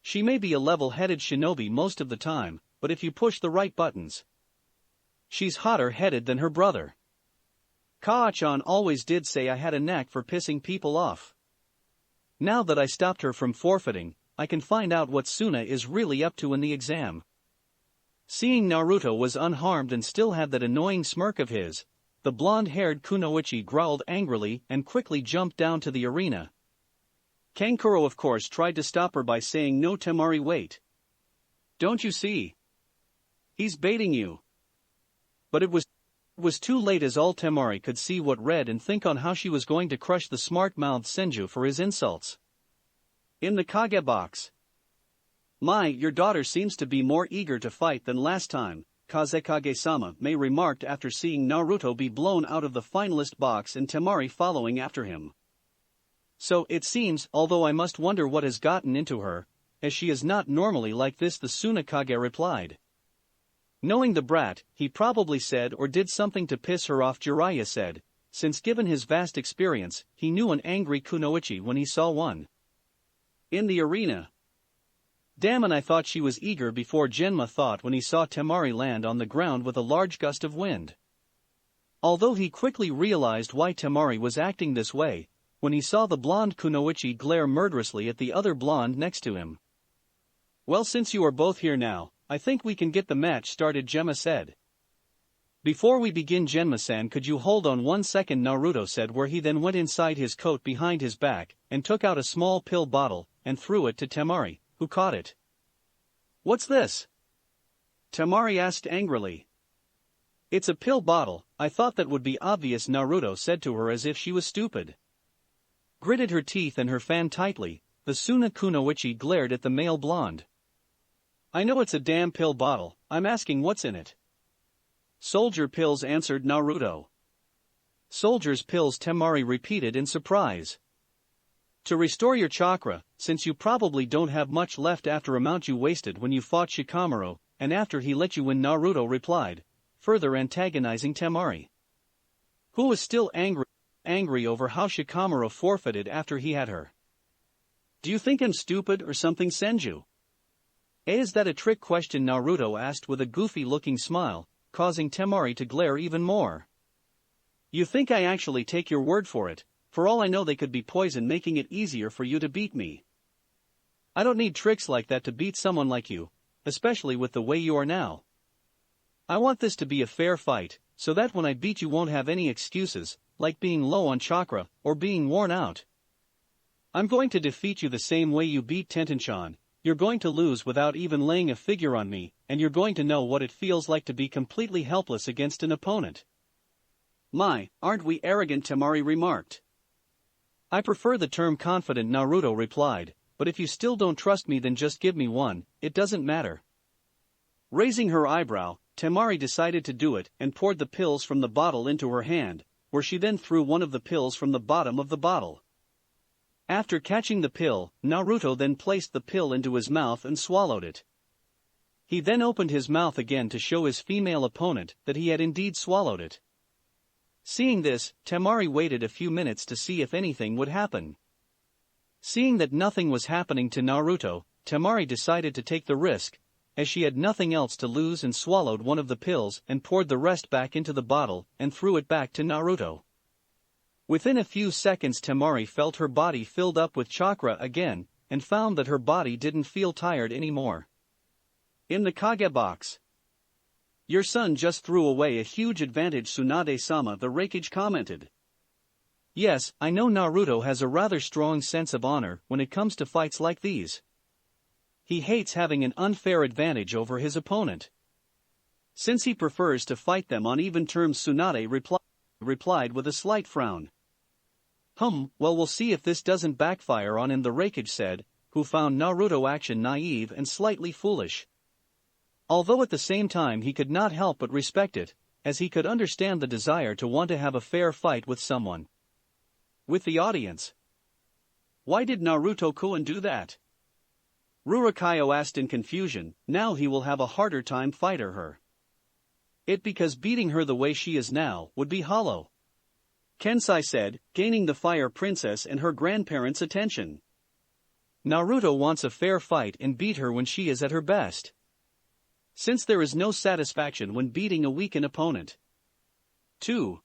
She may be a level-headed shinobi most of the time, but if you push the right buttons, she's hotter-headed than her brother. Kaa-chan always did say I had a knack for pissing people off. Now that I stopped her from forfeiting, I can find out what Suna is really up to in the exam. Seeing Naruto was unharmed and still had that annoying smirk of his, the blonde-haired Kunoichi growled angrily and quickly jumped down to the arena. Kankuro of course tried to stop her by saying, "No, Temari, wait. Don't you see? He's baiting you." But it was too late, as all Temari could see what read and think on how she was going to crush the smart-mouthed Senju for his insults. In the Kage box. Your daughter seems to be more eager to fight than last time," Kazekage-sama May remarked after seeing Naruto be blown out of the finalist box and Temari following after him. "So it seems, although I must wonder what has gotten into her, as she is not normally like this," the Tsunade replied. Knowing the brat, he probably said or did something to piss her off, Jiraiya said, since given his vast experience, he knew an angry Kunoichi when he saw one. In the arena. "Damn, and I thought she was eager," before Genma thought when he saw Temari land on the ground with a large gust of wind. Although he quickly realized why Temari was acting this way, when he saw the blonde Kunoichi glare murderously at the other blonde next to him. "Well, since you are both here now, I think we can get the match started," Genma said. "Before we begin, Genma-san, could you hold on 1 second," Naruto said, where he then went inside his coat behind his back and took out a small pill bottle and threw it to Temari, who caught it. "What's this?" Temari asked angrily. "It's a pill bottle, I thought that would be obvious," Naruto said to her as if she was stupid. Gritted her teeth and her fan tightly, the Suna Kunoichi glared at the male blonde. "I know it's a damn pill bottle, I'm asking what's in it." "Soldier pills," answered Naruto. "Soldier's pills," Temari repeated in surprise. "To restore your chakra, since you probably don't have much left after amount you wasted when you fought Shikamaru, and after he let you win," Naruto replied, further antagonizing Temari, who was still angry over how Shikamaru forfeited after he had her. "Do you think I'm stupid or something, Senju?" "Is that a trick question?" Naruto asked with a goofy-looking smile, causing Temari to glare even more. "You think I actually take your word for it? For all I know, they could be poison, making it easier for you to beat me. I don't need tricks like that to beat someone like you, especially with the way you are now. I want this to be a fair fight, so that when I beat you won't have any excuses, like being low on chakra or being worn out. I'm going to defeat you the same way you beat Tenten-chan. You're going to lose without even laying a figure on me, and you're going to know what it feels like to be completely helpless against an opponent." Aren't we arrogant?" Temari remarked. "I prefer the term confident," Naruto replied, "but if you still don't trust me, then just give me one, it doesn't matter." Raising her eyebrow, Temari decided to do it and poured the pills from the bottle into her hand, where she then threw one of the pills from the bottom of the bottle. After catching the pill, Naruto then placed the pill into his mouth and swallowed it. He then opened his mouth again to show his female opponent that he had indeed swallowed it. Seeing this, Temari waited a few minutes to see if anything would happen. Seeing that nothing was happening to Naruto, Temari decided to take the risk, as she had nothing else to lose, and swallowed one of the pills and poured the rest back into the bottle and threw it back to Naruto. Within a few seconds, Temari felt her body filled up with chakra again, and found that her body didn't feel tired anymore. In the Kage box. "Your son just threw away a huge advantage, Tsunade-sama," the Raikage commented. "Yes, I know Naruto has a rather strong sense of honor when it comes to fights like these. He hates having an unfair advantage over his opponent, since he prefers to fight them on even terms," Tsunade replied with a slight frown. Well, we'll see if this doesn't backfire on him," the Raikage said, who found Naruto action naive and slightly foolish. Although at the same time he could not help but respect it, as he could understand the desire to want to have a fair fight with someone. With the audience. Why did Naruto-kun do that? Rurikayo asked in confusion. Now he will have a harder time fighting her. It because beating her the way she is now would be hollow. Kensai said, gaining the fire princess and her grandparents' attention. Naruto wants a fair fight and beat her when she is at her best. Since there is no satisfaction when beating a weakened opponent. 2.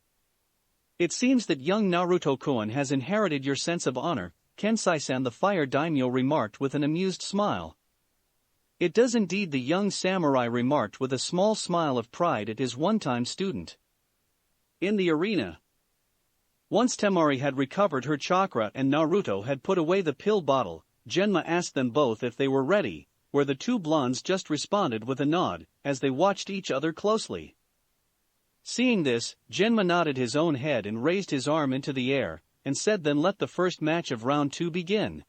It seems that young Naruto-kun has inherited your sense of honor, Kensai-san the fire daimyo remarked with an amused smile. It does indeed, the young samurai remarked with a small smile of pride at his one-time student. In the arena. Once Temari had recovered her chakra and Naruto had put away the pill bottle, Genma asked them both if they were ready, where the two blondes just responded with a nod, as they watched each other closely. Seeing this, Genma nodded his own head and raised his arm into the air, and said, then let the first match of round 2 begin.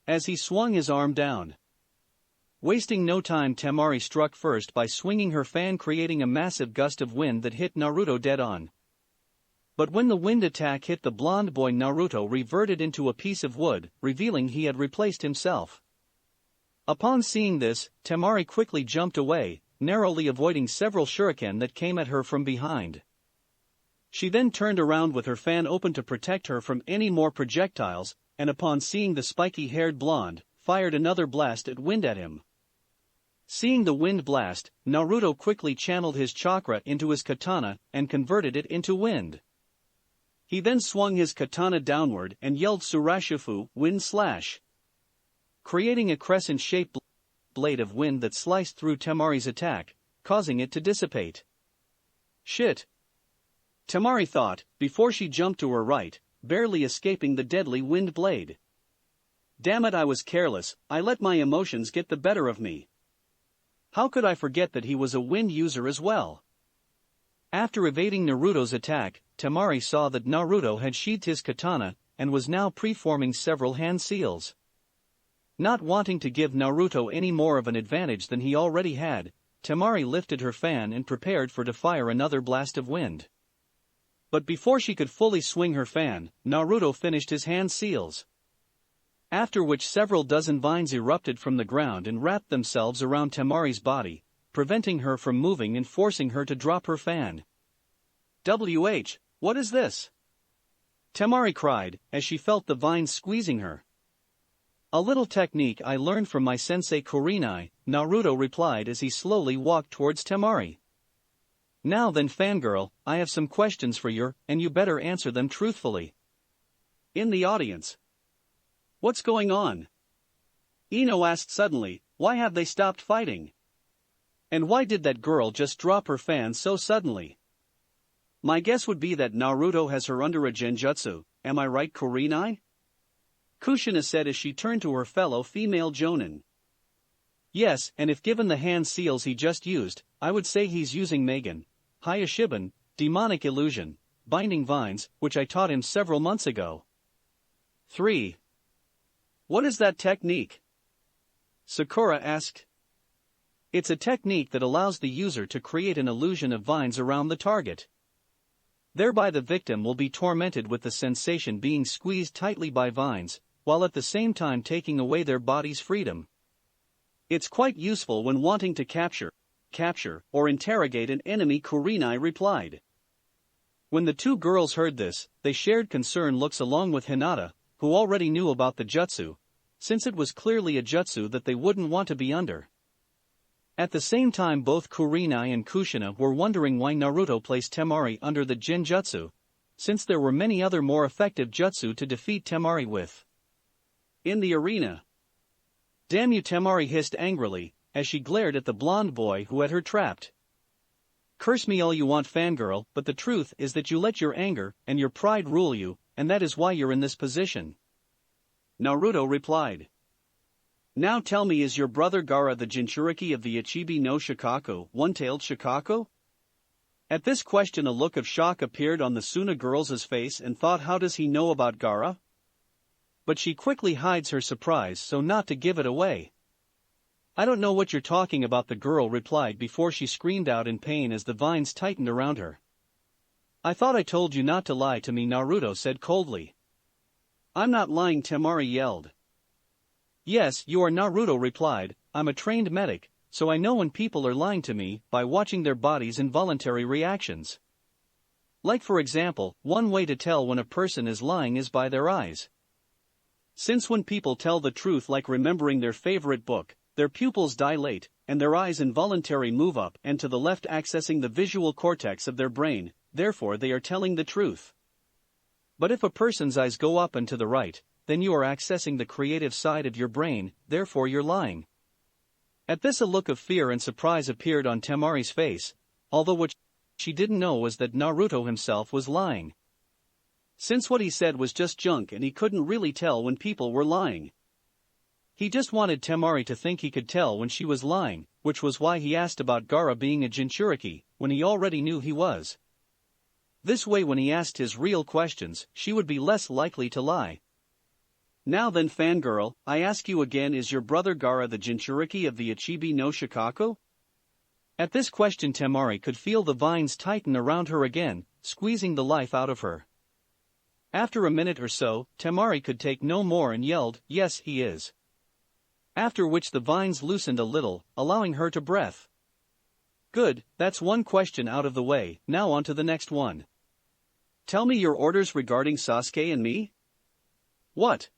As he swung his arm down. Wasting no time, Temari struck first by swinging her fan, creating a massive gust of wind that hit Naruto dead on. But when the wind attack hit the blonde boy, Naruto reverted into a piece of wood, revealing he had replaced himself. Upon seeing this, Temari quickly jumped away, narrowly avoiding several shuriken that came at her from behind. She then turned around with her fan open to protect her from any more projectiles, and upon seeing the spiky-haired blonde, fired another blast at wind at him. Seeing the wind blast, Naruto quickly channeled his chakra into his katana and converted it into wind. He then swung his katana downward and yelled Surashifu, wind slash, creating a crescent-shaped blade of wind that sliced through Temari's attack, causing it to dissipate. Shit! Temari thought, before she jumped to her right, barely escaping the deadly wind blade. Damn it, I was careless, I let my emotions get the better of me. How could I forget that he was a wind user as well? After evading Naruto's attack, Temari saw that Naruto had sheathed his katana, and was now preforming several hand seals. Not wanting to give Naruto any more of an advantage than he already had, Temari lifted her fan and prepared to fire another blast of wind. But before she could fully swing her fan, Naruto finished his hand seals. After which several dozen vines erupted from the ground and wrapped themselves around Temari's body, preventing her from moving and forcing her to drop her fan. What is this? Temari cried, as she felt the vines squeezing her. A little technique I learned from my sensei Kurinai, Naruto replied as he slowly walked towards Temari. Now then, fangirl, I have some questions for you, and you better answer them truthfully. In the audience. What's going on? Ino asked suddenly, why have they stopped fighting? And why did that girl just drop her fan so suddenly? My guess would be that Naruto has her under a genjutsu, am I right, Kurinai? Kushina said as she turned to her fellow female jonin. Yes, and if given the hand seals he just used, I would say he's using Megan Hayashiban, demonic illusion, binding vines, which I taught him several months ago. 3. What is that technique? Sakura asked. It's a technique that allows the user to create an illusion of vines around the target. Thereby the victim will be tormented with the sensation being squeezed tightly by vines, while at the same time taking away their body's freedom. It's quite useful when wanting to capture, or interrogate an enemy, Kurinai replied. When the two girls heard this, they shared concerned looks along with Hinata, who already knew about the jutsu, since it was clearly a jutsu that they wouldn't want to be under. At the same time both Kurinai and Kushina were wondering why Naruto placed Temari under the Jinjutsu, since there were many other more effective jutsu to defeat Temari with. In the arena. Damn you, Temari hissed angrily, as she glared at the blonde boy who had her trapped. Curse me all you want, fangirl, but the truth is that you let your anger and your pride rule you, and that is why you're in this position. Naruto replied. Now tell me, is your brother Gaara the Jinchuriki of the Ichibi no Shikaku, one-tailed Shikaku? At this question a look of shock appeared on the Suna girl's face and thought, how does he know about Gaara? But she quickly hides her surprise so not to give it away. I don't know what you're talking about, the girl replied before she screamed out in pain as the vines tightened around her. I thought I told you not to lie to me, Naruto said coldly. I'm not lying, Temari yelled. Yes, you are. Naruto replied, I'm a trained medic, so I know when people are lying to me by watching their body's involuntary reactions. Like for example, one way to tell when a person is lying is by their eyes. Since when people tell the truth, like remembering their favorite book, their pupils dilate, and their eyes involuntarily move up and to the left, accessing the visual cortex of their brain, therefore they are telling the truth. But if a person's eyes go up and to the right, then you are accessing the creative side of your brain, therefore you're lying. At this, a look of fear and surprise appeared on Temari's face, although what she didn't know was that Naruto himself was lying. Since what he said was just junk and he couldn't really tell when people were lying. He just wanted Temari to think he could tell when she was lying, which was why he asked about Gaara being a Jinchuriki, when he already knew he was. This way, when he asked his real questions, she would be less likely to lie. Now then, fangirl, I ask you again, is your brother Gaara the Jinchuriki of the Ichibi no Shikaku? At this question, Temari could feel the vines tighten around her again, squeezing the life out of her. After a minute or so, Temari could take no more and yelled, yes, he is. After which the vines loosened a little, allowing her to breathe. Good, that's one question out of the way, now on to the next one. Tell me your orders regarding Sasuke and me? What?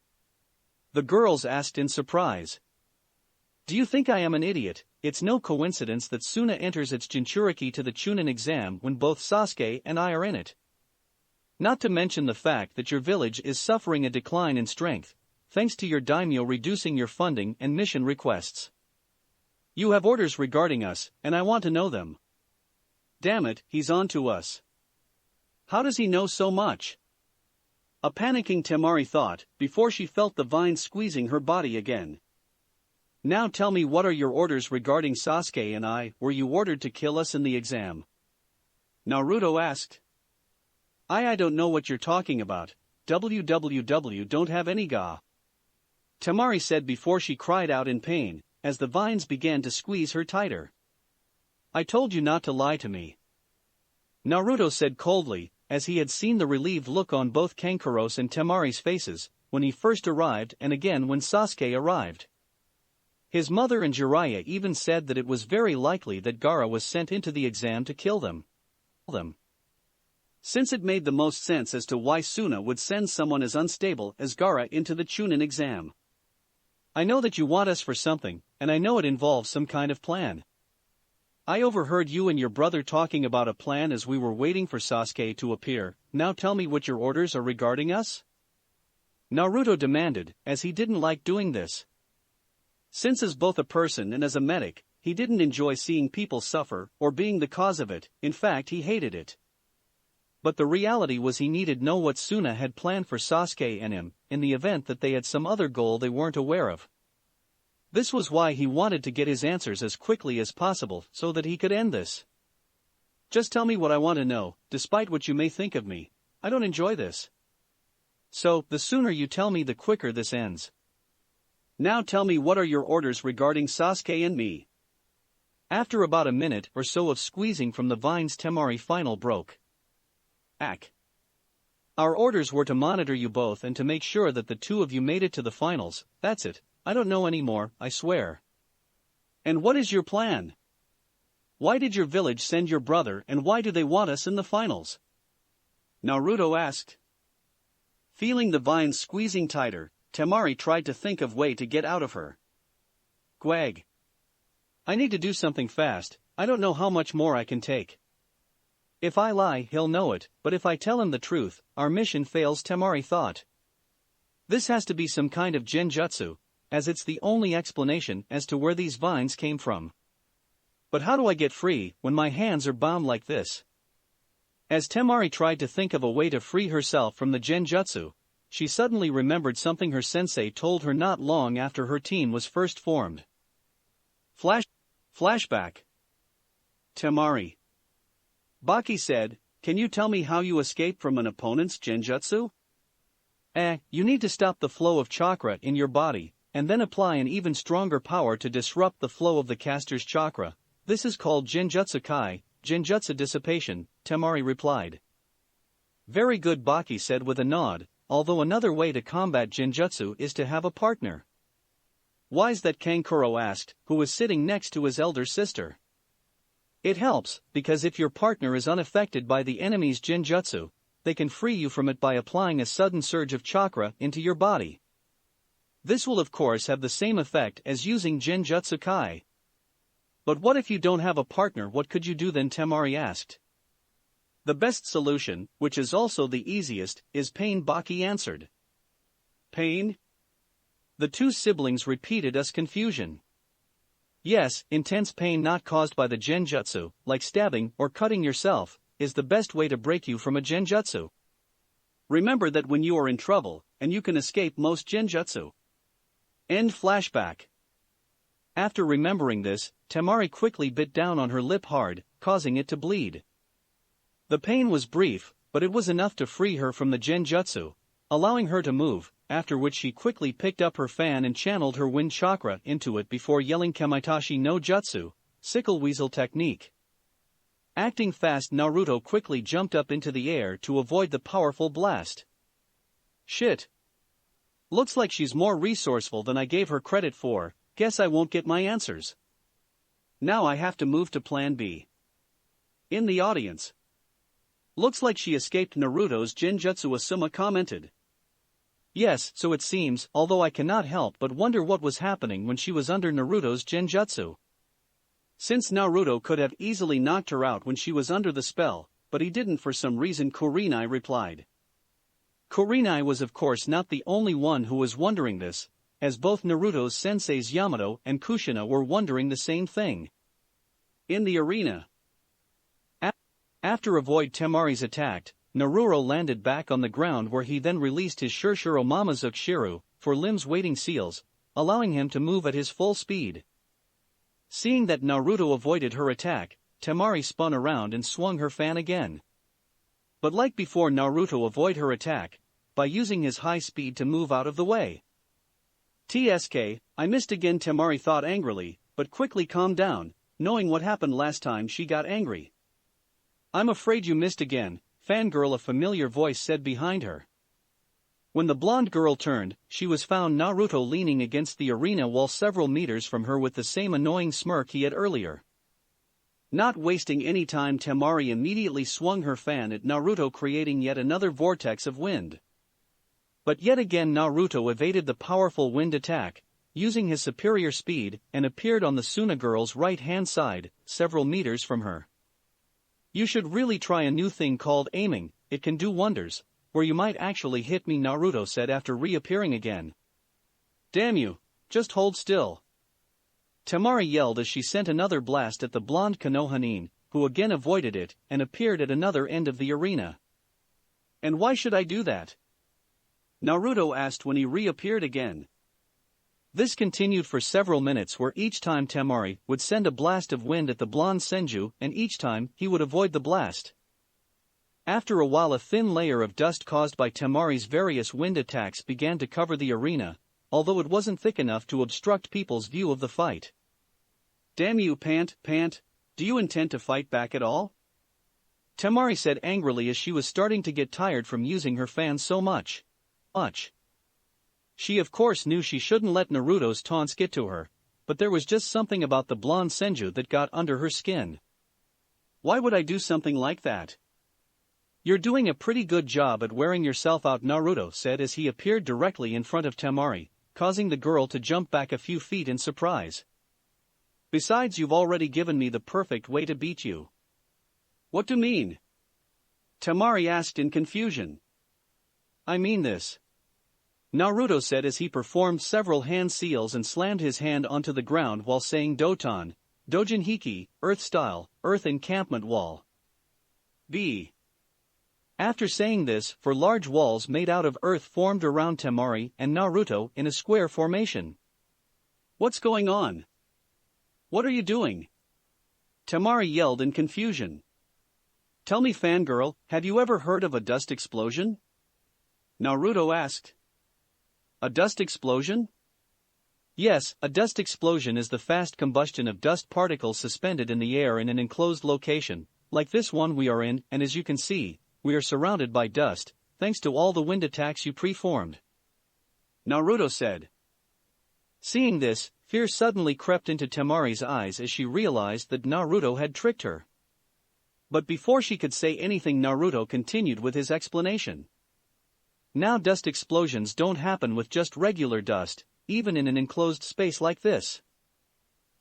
The girls asked in surprise. Do you think I am an idiot? It's no coincidence that Suna enters its Jinchuriki to the Chunin exam when both Sasuke and I are in it. Not to mention the fact that your village is suffering a decline in strength, thanks to your daimyo reducing your funding and mission requests. You have orders regarding us, and I want to know them. Damn it, he's on to us. How does he know so much? A panicking Temari thought, before she felt the vines squeezing her body again. Now tell me, what are your orders regarding Sasuke and I? Were you ordered to kill us in the exam? Naruto asked. I don't know what you're talking about. WWW don't have any ga. Temari said before she cried out in pain, as the vines began to squeeze her tighter. I told you not to lie to me. Naruto said coldly, as he had seen the relieved look on both Kankuro's and Temari's faces, when he first arrived and again when Sasuke arrived. His mother and Jiraiya even said that it was very likely that Gaara was sent into the exam to kill them. Since it made the most sense as to why Suna would send someone as unstable as Gaara into the Chunin exam. I know that you want us for something, and I know it involves some kind of plan. I overheard you and your brother talking about a plan as we were waiting for Sasuke to appear. Now tell me what your orders are regarding us? Naruto demanded, as he didn't like doing this. Since as both a person and as a medic, he didn't enjoy seeing people suffer or being the cause of it. In fact, he hated it. But the reality was he needed to know what Suna had planned for Sasuke and him, in the event that they had some other goal they weren't aware of. This was why he wanted to get his answers as quickly as possible so that he could end this. Just tell me what I want to know, despite what you may think of me. I don't enjoy this. So, the sooner you tell me, the quicker this ends. Now tell me, what are your orders regarding Sasuke and me? After about a minute or so of squeezing from the vines, Temari finally broke. Our orders were to monitor you both and to make sure that the two of you made it to the finals. That's it. I don't know anymore, I swear. And what is your plan? Why did your village send your brother, and why do they want us in the finals? Naruto asked. Feeling the vines squeezing tighter, Temari tried to think of way to get out of her. Gwag. I need to do something fast. I don't know how much more I can take. If I lie, he'll know it, but if I tell him the truth, our mission fails, Temari thought. This has to be some kind of genjutsu, as it's the only explanation as to where these vines came from. But how do I get free when my hands are bound like this? As Temari tried to think of a way to free herself from the genjutsu, she suddenly remembered something her sensei told her not long after her team was first formed. Flashback. Temari. Baki said, can you tell me how you escape from an opponent's genjutsu? You need to stop the flow of chakra in your body, and then apply an even stronger power to disrupt the flow of the caster's chakra. This is called genjutsu kai, genjutsu dissipation, Temari replied. Very good, Baki said with a nod, although another way to combat genjutsu is to have a partner. Why's that? Kankuro asked, who was sitting next to his elder sister. It helps, because if your partner is unaffected by the enemy's genjutsu, they can free you from it by applying a sudden surge of chakra into your body. This will of course have the same effect as using genjutsu kai. But what if you don't have a partner? What could you do then? Temari asked. The best solution, which is also the easiest, is pain, Baki answered. Pain? The two siblings repeated as confusion. Yes, intense pain not caused by the genjutsu, like stabbing or cutting yourself, is the best way to break you from a genjutsu. Remember that when you are in trouble, and you can escape most genjutsu. End flashback. After remembering this, Temari quickly bit down on her lip hard, causing it to bleed. The pain was brief, but it was enough to free her from the genjutsu, allowing her to move, after which she quickly picked up her fan and channeled her wind chakra into it before yelling Kamaitashi no Jutsu, sickle weasel technique. Acting fast, Naruto quickly jumped up into the air to avoid the powerful blast. Shit. Looks like she's more resourceful than I gave her credit for. Guess I won't get my answers. Now I have to move to plan B. In the audience. Looks like she escaped Naruto's genjutsu, Asuma commented. Yes, so it seems, although I cannot help but wonder what was happening when she was under Naruto's genjutsu. Since Naruto could have easily knocked her out when she was under the spell, but he didn't for some reason, Kurinai replied. Kurinai was of course not the only one who was wondering this, as both Naruto's senseis Yamato and Kushina were wondering the same thing. In the arena. After avoid Temari's attack, Naruto landed back on the ground where he then released his Shurshuro Mamazuke Shiru, for limbs waiting seals, allowing him to move at his full speed. Seeing that Naruto avoided her attack, Temari spun around and swung her fan again. But like before, Naruto avoided her attack, by using his high speed to move out of the way. TSK, I missed again, Temari thought angrily, but quickly calmed down, knowing what happened last time she got angry. I'm afraid you missed again, fangirl, a familiar voice said behind her. When the blonde girl turned, she was found Naruto leaning against the arena wall several meters from her with the same annoying smirk he had earlier. Not wasting any time, Temari immediately swung her fan at Naruto, creating yet another vortex of wind. But yet again Naruto evaded the powerful wind attack, using his superior speed, and appeared on the Suna girl's right-hand side, several meters from her. You should really try a new thing called aiming, it can do wonders, where you might actually hit me, Naruto said after reappearing again. Damn you, just hold still. Temari yelled as she sent another blast at the blonde Konohanin, who again avoided it, and appeared at another end of the arena. And why should I do that? Naruto asked when he reappeared again. This continued for several minutes, where each time Temari would send a blast of wind at the blonde Senju, and each time he would avoid the blast. After a while, a thin layer of dust caused by Temari's various wind attacks began to cover the arena, although it wasn't thick enough to obstruct people's view of the fight. Damn you, Pant, do you intend to fight back at all? Temari said angrily as she was starting to get tired from using her fan so much. She of course knew she shouldn't let Naruto's taunts get to her, but there was just something about the blonde Senju that got under her skin. Why would I do something like that? You're doing a pretty good job at wearing yourself out, Naruto said as he appeared directly in front of Temari, causing the girl to jump back a few feet in surprise. Besides, you've already given me the perfect way to beat you. What do you mean? Temari asked in confusion. I mean this. Naruto said as he performed several hand seals and slammed his hand onto the ground while saying Doton, Dojin Hiki, Earth Style, Earth Encampment Wall. B. After saying this, 4 large walls made out of earth formed around Temari and Naruto in a square formation. What's going on? What are you doing? Temari yelled in confusion. Tell me, fangirl, have you ever heard of a dust explosion? Naruto asked. A dust explosion? Yes, a dust explosion is the fast combustion of dust particles suspended in the air in an enclosed location, like this one we are in, and as you can see, we are surrounded by dust, thanks to all the wind attacks you preformed. Naruto said. Seeing this, fear suddenly crept into Temari's eyes as she realized that Naruto had tricked her. But before she could say anything, Naruto continued with his explanation. Now, dust explosions don't happen with just regular dust, even in an enclosed space like this.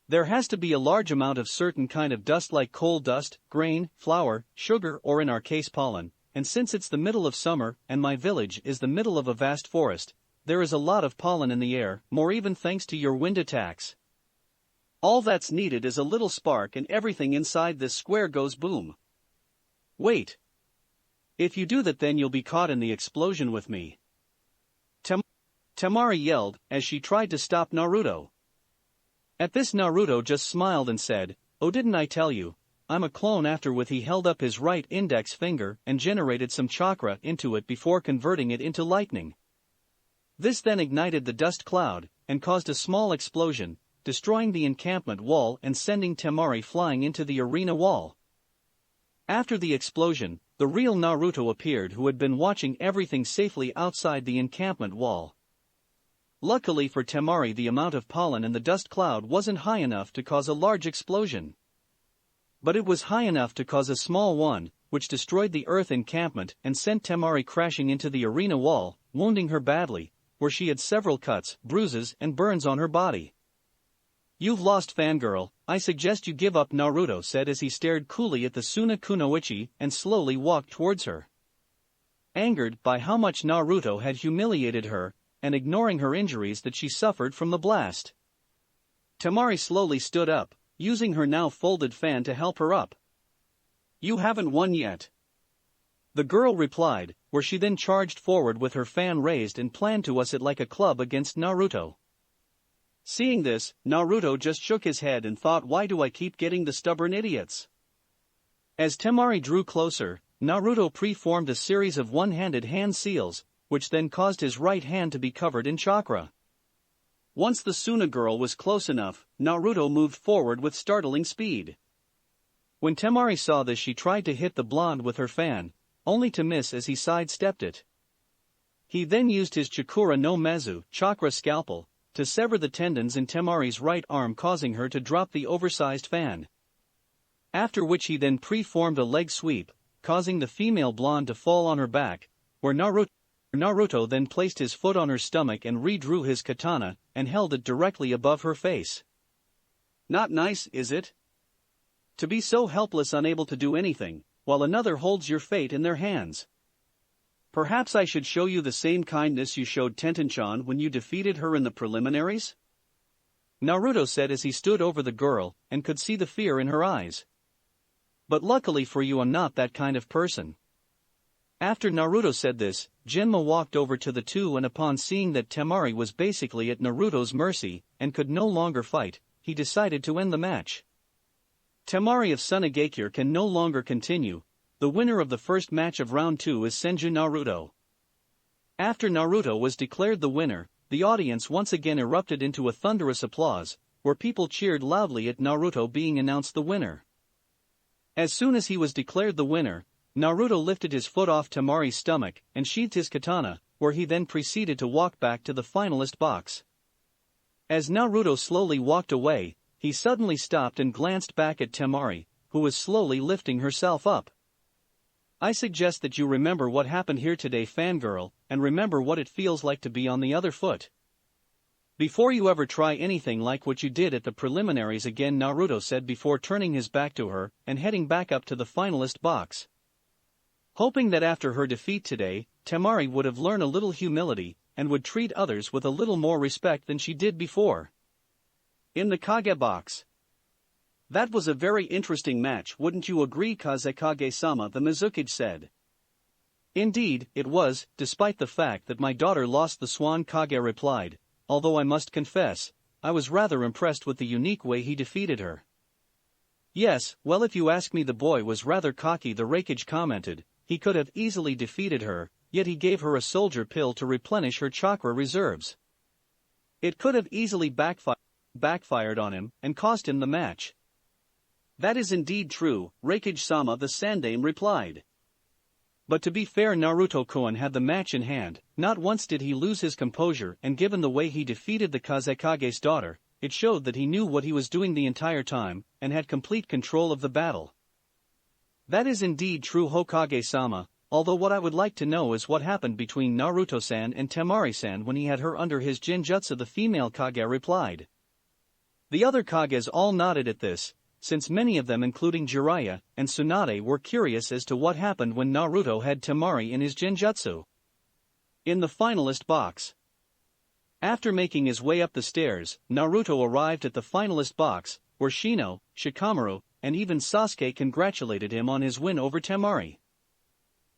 There has to be a large amount of certain kind of dust like coal dust, grain, flour, sugar, or in our case pollen, and since it's the middle of summer and my village is the middle of a vast forest, there is a lot of pollen in the air, more even thanks to your wind attacks. All that's needed is a little spark and everything inside this square goes boom. Wait. If you do that, then you'll be caught in the explosion with me. Temari yelled as she tried to stop Naruto. At this, Naruto just smiled and said, "Oh, didn't I tell you? I'm a clone." After which he held up his right index finger and generated some chakra into it before converting it into lightning. This then ignited the dust cloud and caused a small explosion, destroying the encampment wall and sending Temari flying into the arena wall. After the explosion, the real Naruto appeared, who had been watching everything safely outside the encampment wall. Luckily for Temari, the amount of pollen in the dust cloud wasn't high enough to cause a large explosion. But it was high enough to cause a small one, which destroyed the earth encampment and sent Temari crashing into the arena wall, wounding her badly, where she had several cuts, bruises, and burns on her body. "You've lost, fangirl. I suggest you give up," Naruto said as he stared coolly at the Suna Kunoichi and slowly walked towards her. Angered by how much Naruto had humiliated her, and ignoring her injuries that she suffered from the blast, Temari slowly stood up, using her now folded fan to help her up. "You haven't won yet," the girl replied, where she then charged forward with her fan raised and planned to us it like a club against Naruto. Seeing this, Naruto just shook his head and thought, why do I keep getting the stubborn idiots? As Temari drew closer, Naruto pre-formed a series of one-handed hand seals, which then caused his right hand to be covered in chakra. Once the Suna girl was close enough, Naruto moved forward with startling speed. When Temari saw this, she tried to hit the blonde with her fan, only to miss as he sidestepped it. He then used his Chakura no Mezu chakra scalpel to sever the tendons in Temari's right arm, causing her to drop the oversized fan. After which he then pre-formed a leg sweep, causing the female blonde to fall on her back, where Naruto then placed his foot on her stomach and redrew his katana and held it directly above her face. Not nice, is it? To be so helpless, unable to do anything, while another holds your fate in their hands. Perhaps I should show you the same kindness you showed Tenten-chan when you defeated her in the preliminaries? Naruto said as he stood over the girl and could see the fear in her eyes. But luckily for you, I'm not that kind of person. After Naruto said this, Jinma walked over to the two, and upon seeing that Temari was basically at Naruto's mercy and could no longer fight, he decided to end the match. Temari of Tsunade can no longer continue. The winner of the first match of round 2 is Senju Naruto. After Naruto was declared the winner, the audience once again erupted into a thunderous applause, where people cheered loudly at Naruto being announced the winner. As soon as he was declared the winner, Naruto lifted his foot off Temari's stomach and sheathed his katana, where he then proceeded to walk back to the finalist box. As Naruto slowly walked away, he suddenly stopped and glanced back at Temari, who was slowly lifting herself up. I suggest that you remember what happened here today, fangirl, and remember what it feels like to be on the other foot. Before you ever try anything like what you did at the preliminaries again, Naruto said before turning his back to her and heading back up to the finalist box. Hoping that after her defeat today, Temari would have learned a little humility and would treat others with a little more respect than she did before. In the Kage box. That was a very interesting match, wouldn't you agree, Kazekage-sama? The Mizukage said. Indeed, it was, despite the fact that my daughter lost, the Swan Kage replied, although I must confess, I was rather impressed with the unique way he defeated her. Yes, well, if you ask me, the boy was rather cocky, the Raikage commented. He could have easily defeated her, yet he gave her a soldier pill to replenish her chakra reserves. It could have easily backfired on him and cost him the match. That is indeed true, Raikage-sama, the Sandame replied. But to be fair, Naruto-kun had the match in hand. Not once did he lose his composure, and given the way he defeated the Kazekage's daughter, it showed that he knew what he was doing the entire time, and had complete control of the battle. That is indeed true, Hokage-sama, although what I would like to know is what happened between Naruto-san and Temari-san when he had her under his Genjutsu, the female Kage replied. The other Kages all nodded at this, since many of them including Jiraiya and Tsunade were curious as to what happened when Naruto had Temari in his Genjutsu. In the finalist box. After making his way up the stairs, Naruto arrived at the finalist box, where Shino, Shikamaru, and even Sasuke congratulated him on his win over Temari.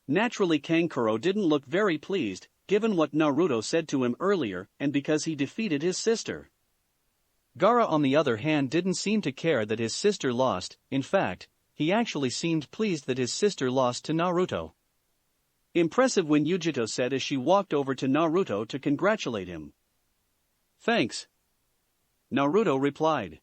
Naturally, Kankuro didn't look very pleased, given what Naruto said to him earlier and because he defeated his sister. Gaara on the other hand didn't seem to care that his sister lost. In fact, he actually seemed pleased that his sister lost to Naruto. Impressive win, Yugito said as she walked over to Naruto to congratulate him. Thanks. Naruto replied.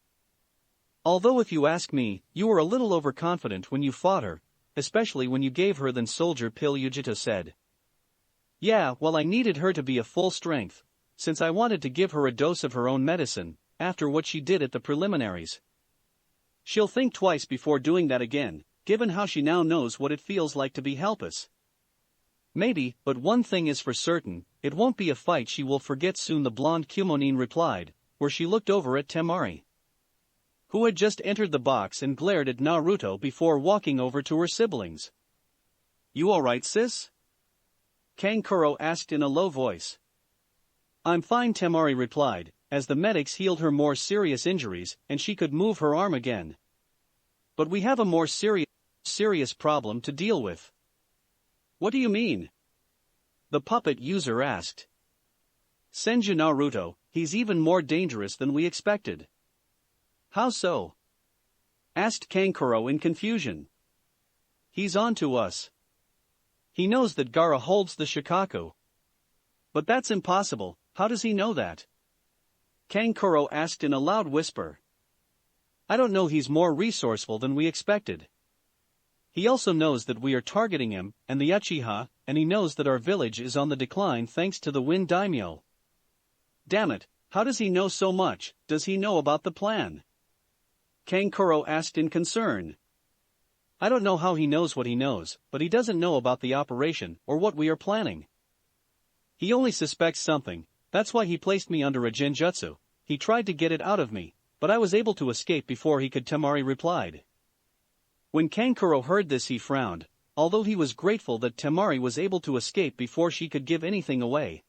Although if you ask me, you were a little overconfident when you fought her, especially when you gave her the soldier pill, Yugito said. Yeah, well, I needed her to be a full strength, since I wanted to give her a dose of her own medicine, after what she did at the preliminaries. She'll think twice before doing that again, given how she now knows what it feels like to be helpless. Maybe, but one thing is for certain, it won't be a fight she will forget soon, the blonde Kumonin replied, where she looked over at Temari, who had just entered the box and glared at Naruto before walking over to her siblings. You alright, sis? Kankuro asked in a low voice. I'm fine, Temari replied, as the medics healed her more serious injuries and she could move her arm again. But we have a more serious problem to deal with. What do you mean? The puppet user asked. Senju Naruto, he's even more dangerous than we expected. How so? Asked Kankuro in confusion. He's on to us. He knows that Gaara holds the Shikaku. But that's impossible, how does he know that? Kankuro asked in a loud whisper. I don't know, he's more resourceful than we expected. He also knows that we are targeting him and the Uchiha, and he knows that our village is on the decline thanks to the Wind Daimyo. Damn it, how does he know so much? Does he know about the plan? Kankuro asked in concern. I don't know how he knows what he knows, but he doesn't know about the operation or what we are planning. He only suspects something, that's why he placed me under a Genjutsu. He tried to get it out of me, but I was able to escape before he could, Temari replied. When Kankuro heard this he frowned, although he was grateful that Temari was able to escape before she could give anything away.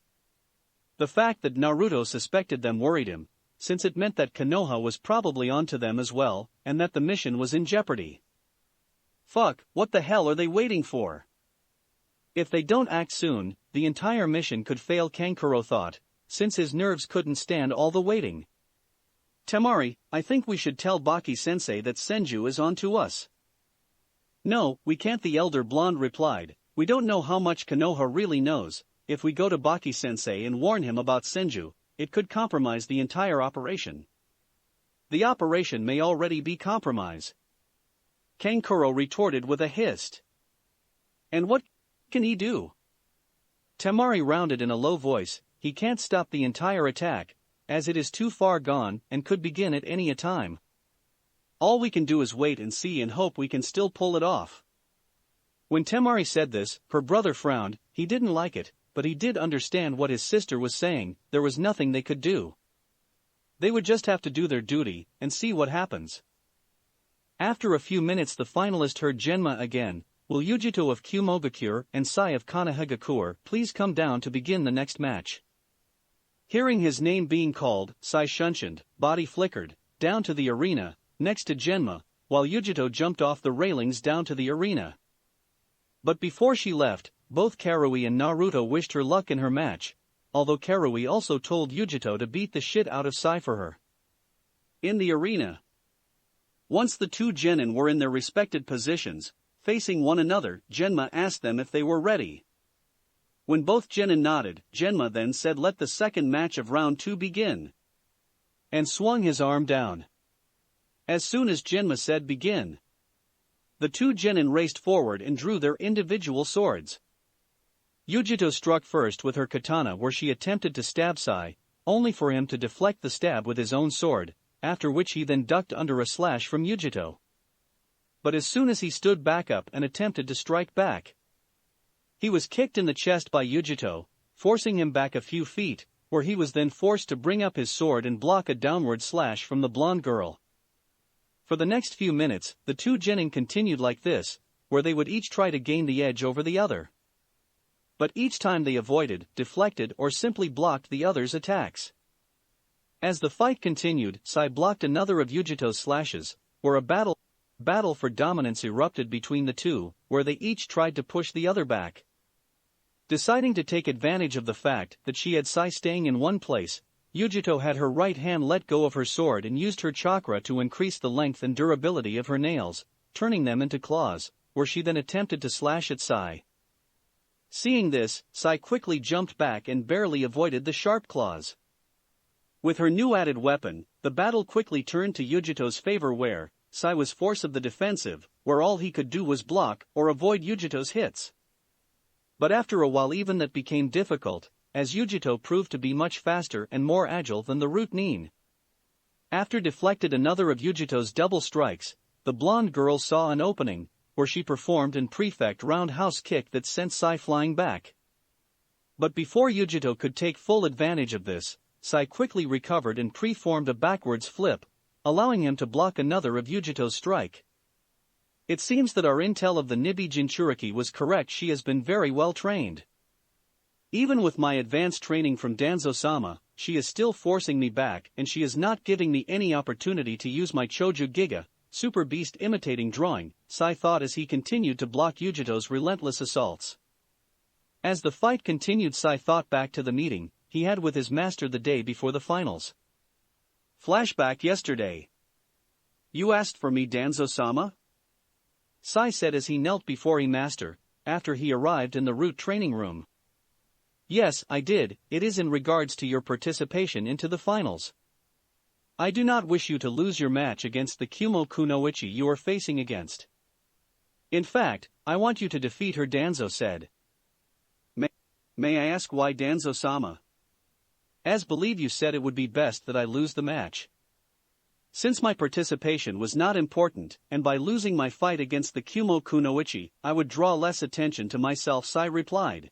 The fact that Naruto suspected them worried him, since it meant that Konoha was probably onto them as well, and that the mission was in jeopardy. Fuck, what the hell are they waiting for? If they don't act soon, the entire mission could fail, Kankuro thought, since his nerves couldn't stand all the waiting. Temari, I think we should tell Baki-sensei that Senju is on to us. No, we can't, the elder blonde replied. We don't know how much Konoha really knows. If we go to Baki-sensei and warn him about Senju, it could compromise the entire operation. The operation may already be compromised. Kankuro retorted with a hiss. And what can he do? Temari rounded in a low voice. He can't stop the entire attack, as it is too far gone and could begin at any time. All we can do is wait and see and hope we can still pull it off. When Temari said this, her brother frowned. He didn't like it, but he did understand what his sister was saying. There was nothing they could do. They would just have to do their duty and see what happens. After a few minutes the finalist heard Genma again. Will Yugito of Kumogakure and Sai of Konohagakure please come down to begin the next match? Hearing his name being called, Sai shunshined, body flickered, down to the arena, next to Genma, while Yugito jumped off the railings down to the arena. But before she left, both Karui and Naruto wished her luck in her match, although Karui also told Yugito to beat the shit out of Sai for her. In the arena. Once the two genin were in their respected positions, facing one another, Genma asked them if they were ready. When both genin nodded, Genma then said, let the second match of round 2 begin. And swung his arm down. As soon as Genma said begin, The two genin raced forward and drew their individual swords. Yugito struck first with her katana where she attempted to stab Sai, only for him to deflect the stab with his own sword, after which he then ducked under a slash from Yugito. But as soon as he stood back up and attempted to strike back, he was kicked in the chest by Yugito, forcing him back a few feet, where he was then forced to bring up his sword and block a downward slash from the blonde girl. For the next few minutes, the two genin continued like this, where they would each try to gain the edge over the other. But each time they avoided, deflected or simply blocked the other's attacks. As the fight continued, Sai blocked another of Yugito's slashes, where a battle for dominance erupted between the two, where they each tried to push the other back. Deciding to take advantage of the fact that she had Sai staying in one place, Yugito had her right hand let go of her sword and used her chakra to increase the length and durability of her nails, turning them into claws, where she then attempted to slash at Sai. Seeing this, Sai quickly jumped back and barely avoided the sharp claws. With her new added weapon, the battle quickly turned to Yugito's favor where Sai was forced of the defensive, where all he could do was block or avoid Yugito's hits. But after a while even that became difficult, as Yugito proved to be much faster and more agile than the root nin. After deflected another of Yugito's double strikes, the blonde girl saw an opening, where she performed an prefect roundhouse kick that sent Sai flying back. But before Yugito could take full advantage of this, Sai quickly recovered and preformed a backwards flip, allowing him to block another of Yugito's strike. It seems that our intel of the Nibi Jinchuriki was correct. She has been very well trained. Even with my advanced training from Danzo-sama, she is still forcing me back and she is not giving me any opportunity to use my Choju Giga, Super Beast imitating drawing, Sai thought as he continued to block Yugito's relentless assaults. As the fight continued, Sai thought back to the meeting he had with his master the day before the finals. Flashback yesterday. You asked for me, Danzo-sama? Sai said as he knelt before his master, after he arrived in the root training room. Yes, I did. It is in regards to your participation into the finals. I do not wish you to lose your match against the Kumo Kunoichi you are facing against. In fact, I want you to defeat her, Danzo said. May I ask why, Danzo-sama? As believe you said it would be best that I lose the match. Since my participation was not important, and by losing my fight against the Kumo Kunoichi, I would draw less attention to myself, Sai replied.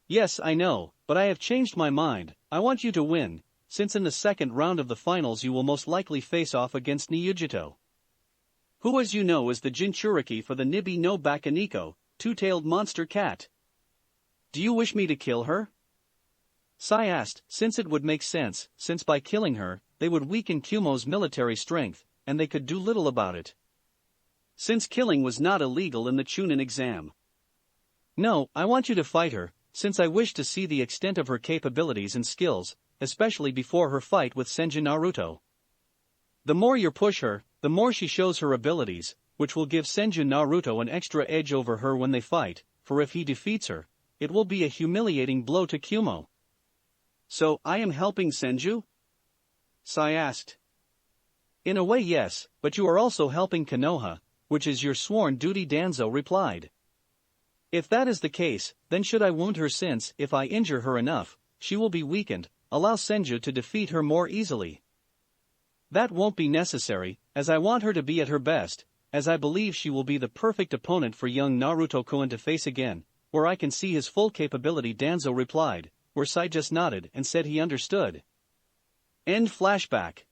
Yes, I know, but I have changed my mind. I want you to win, since in the second round of the finals you will most likely face off against Yugito, who as you know is the Jinchuriki for the Nibi no Bakaniko, two-tailed monster cat. Do you wish me to kill her? Sai asked, since it would make sense, since by killing her, they would weaken Kumo's military strength, and they could do little about it. Since killing was not illegal in the Chunin exam. No, I want you to fight her, since I wish to see the extent of her capabilities and skills, especially before her fight with Senju Naruto. The more you push her, the more she shows her abilities, which will give Senju Naruto an extra edge over her when they fight, for if he defeats her, it will be a humiliating blow to Kumo. So, I am helping Senju? Sai asked. In a way yes, but you are also helping Konoha, which is your sworn duty, Danzo replied. If that is the case, then should I wound her, since if I injure her enough, she will be weakened, allow Senju to defeat her more easily. That won't be necessary, as I want her to be at her best, as I believe she will be the perfect opponent for young Naruto-kun to face again, where I can see his full capability, Danzo replied, where Sai just nodded and said he understood. End flashback.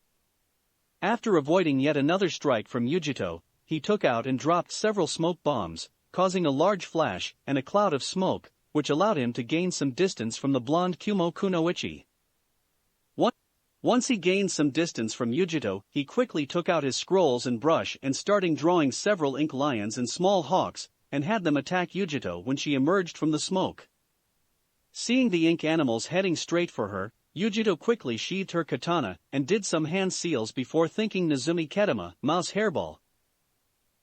After avoiding yet another strike from Yugito, he took out and dropped several smoke bombs, causing a large flash and a cloud of smoke, which allowed him to gain some distance from the blonde Kumo Kunoichi. Once he gained some distance from Yugito, he quickly took out his scrolls and brush and starting drawing several ink lions and small hawks, and had them attack Yugito when she emerged from the smoke. Seeing the ink animals heading straight for her, Yugito quickly sheathed her katana and did some hand seals before thinking Nezumi Kedama, mouse hairball.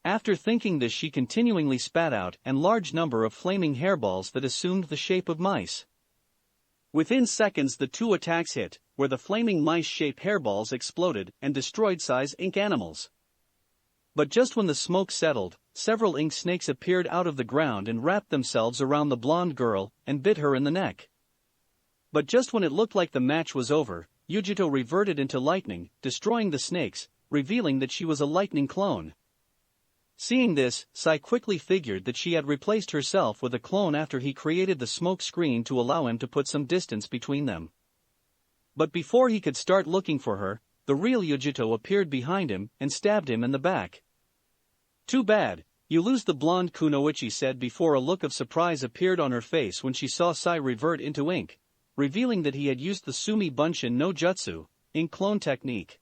After thinking this, she continually spat out a large number of flaming hairballs that assumed the shape of mice. Within seconds the two attacks hit, where the flaming mice-shaped hairballs exploded and destroyed Sai's ink animals. But just when the smoke settled, several ink snakes appeared out of the ground and wrapped themselves around the blonde girl and bit her in the neck. But just when it looked like the match was over, Yugito reverted into lightning, destroying the snakes, revealing that she was a lightning clone. Seeing this, Sai quickly figured that she had replaced herself with a clone after he created the smoke screen to allow him to put some distance between them. But before he could start looking for her, the real Yugito appeared behind him and stabbed him in the back. "Too bad, you lose the blonde," Kunoichi said before a look of surprise appeared on her face when she saw Sai revert into ink, revealing that he had used the Sumi Bunshin no Jutsu, ink clone technique.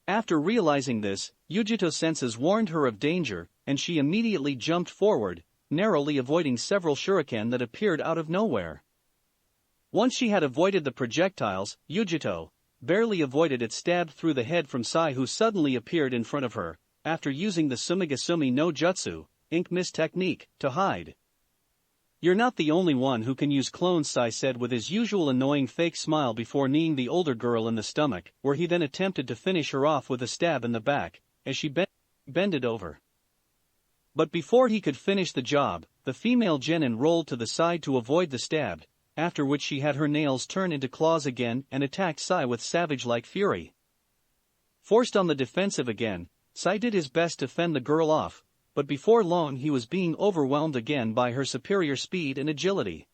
After realizing this, Yugito's senses warned her of danger, and she immediately jumped forward, narrowly avoiding several shuriken that appeared out of nowhere. Once she had avoided the projectiles, Yugito barely avoided it stabbed through the head from Sai, who suddenly appeared in front of her, after using the Sumigasumi no Jutsu, ink mist technique, to hide. "You're not the only one who can use clones," Sai said with his usual annoying fake smile before kneeing the older girl in the stomach, where he then attempted to finish her off with a stab in the back, as she bended over. But before he could finish the job, the female genin rolled to the side to avoid the stab, after which she had her nails turn into claws again and attacked Sai with savage-like fury. Forced on the defensive again, Sai did his best to fend the girl off, but before long he was being overwhelmed again by her superior speed and agility.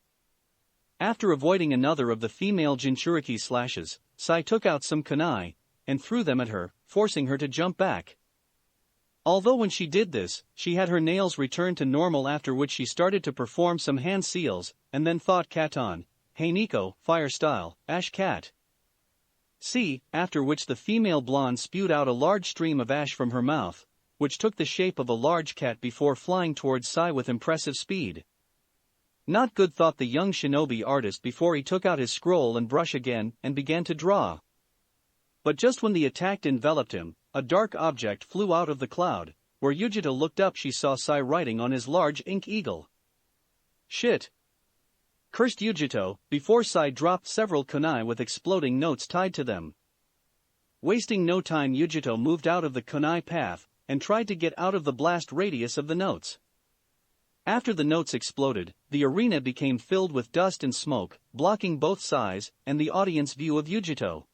After avoiding another of the female Jinchuriki's slashes, Sai took out some kunai and threw them at her, forcing her to jump back. Although when she did this, she had her nails return to normal, after which she started to perform some hand seals, and then thought Katon, "Hey Nico, fire style, ash cat." See, after which the female blonde spewed out a large stream of ash from her mouth, which took the shape of a large cat before flying towards Sai with impressive speed. Not good, thought the young shinobi artist before he took out his scroll and brush again and began to draw. But just when the attack enveloped him, a dark object flew out of the cloud. Where Yugito looked up, she saw Sai writing on his large ink eagle. "Shit!" cursed Yugito, before Sai dropped several kunai with exploding notes tied to them. Wasting no time, Yugito moved out of the kunai path and tried to get out of the blast radius of the notes. After the notes exploded, the arena became filled with dust and smoke, blocking both Sai's and the audience view of Yugito.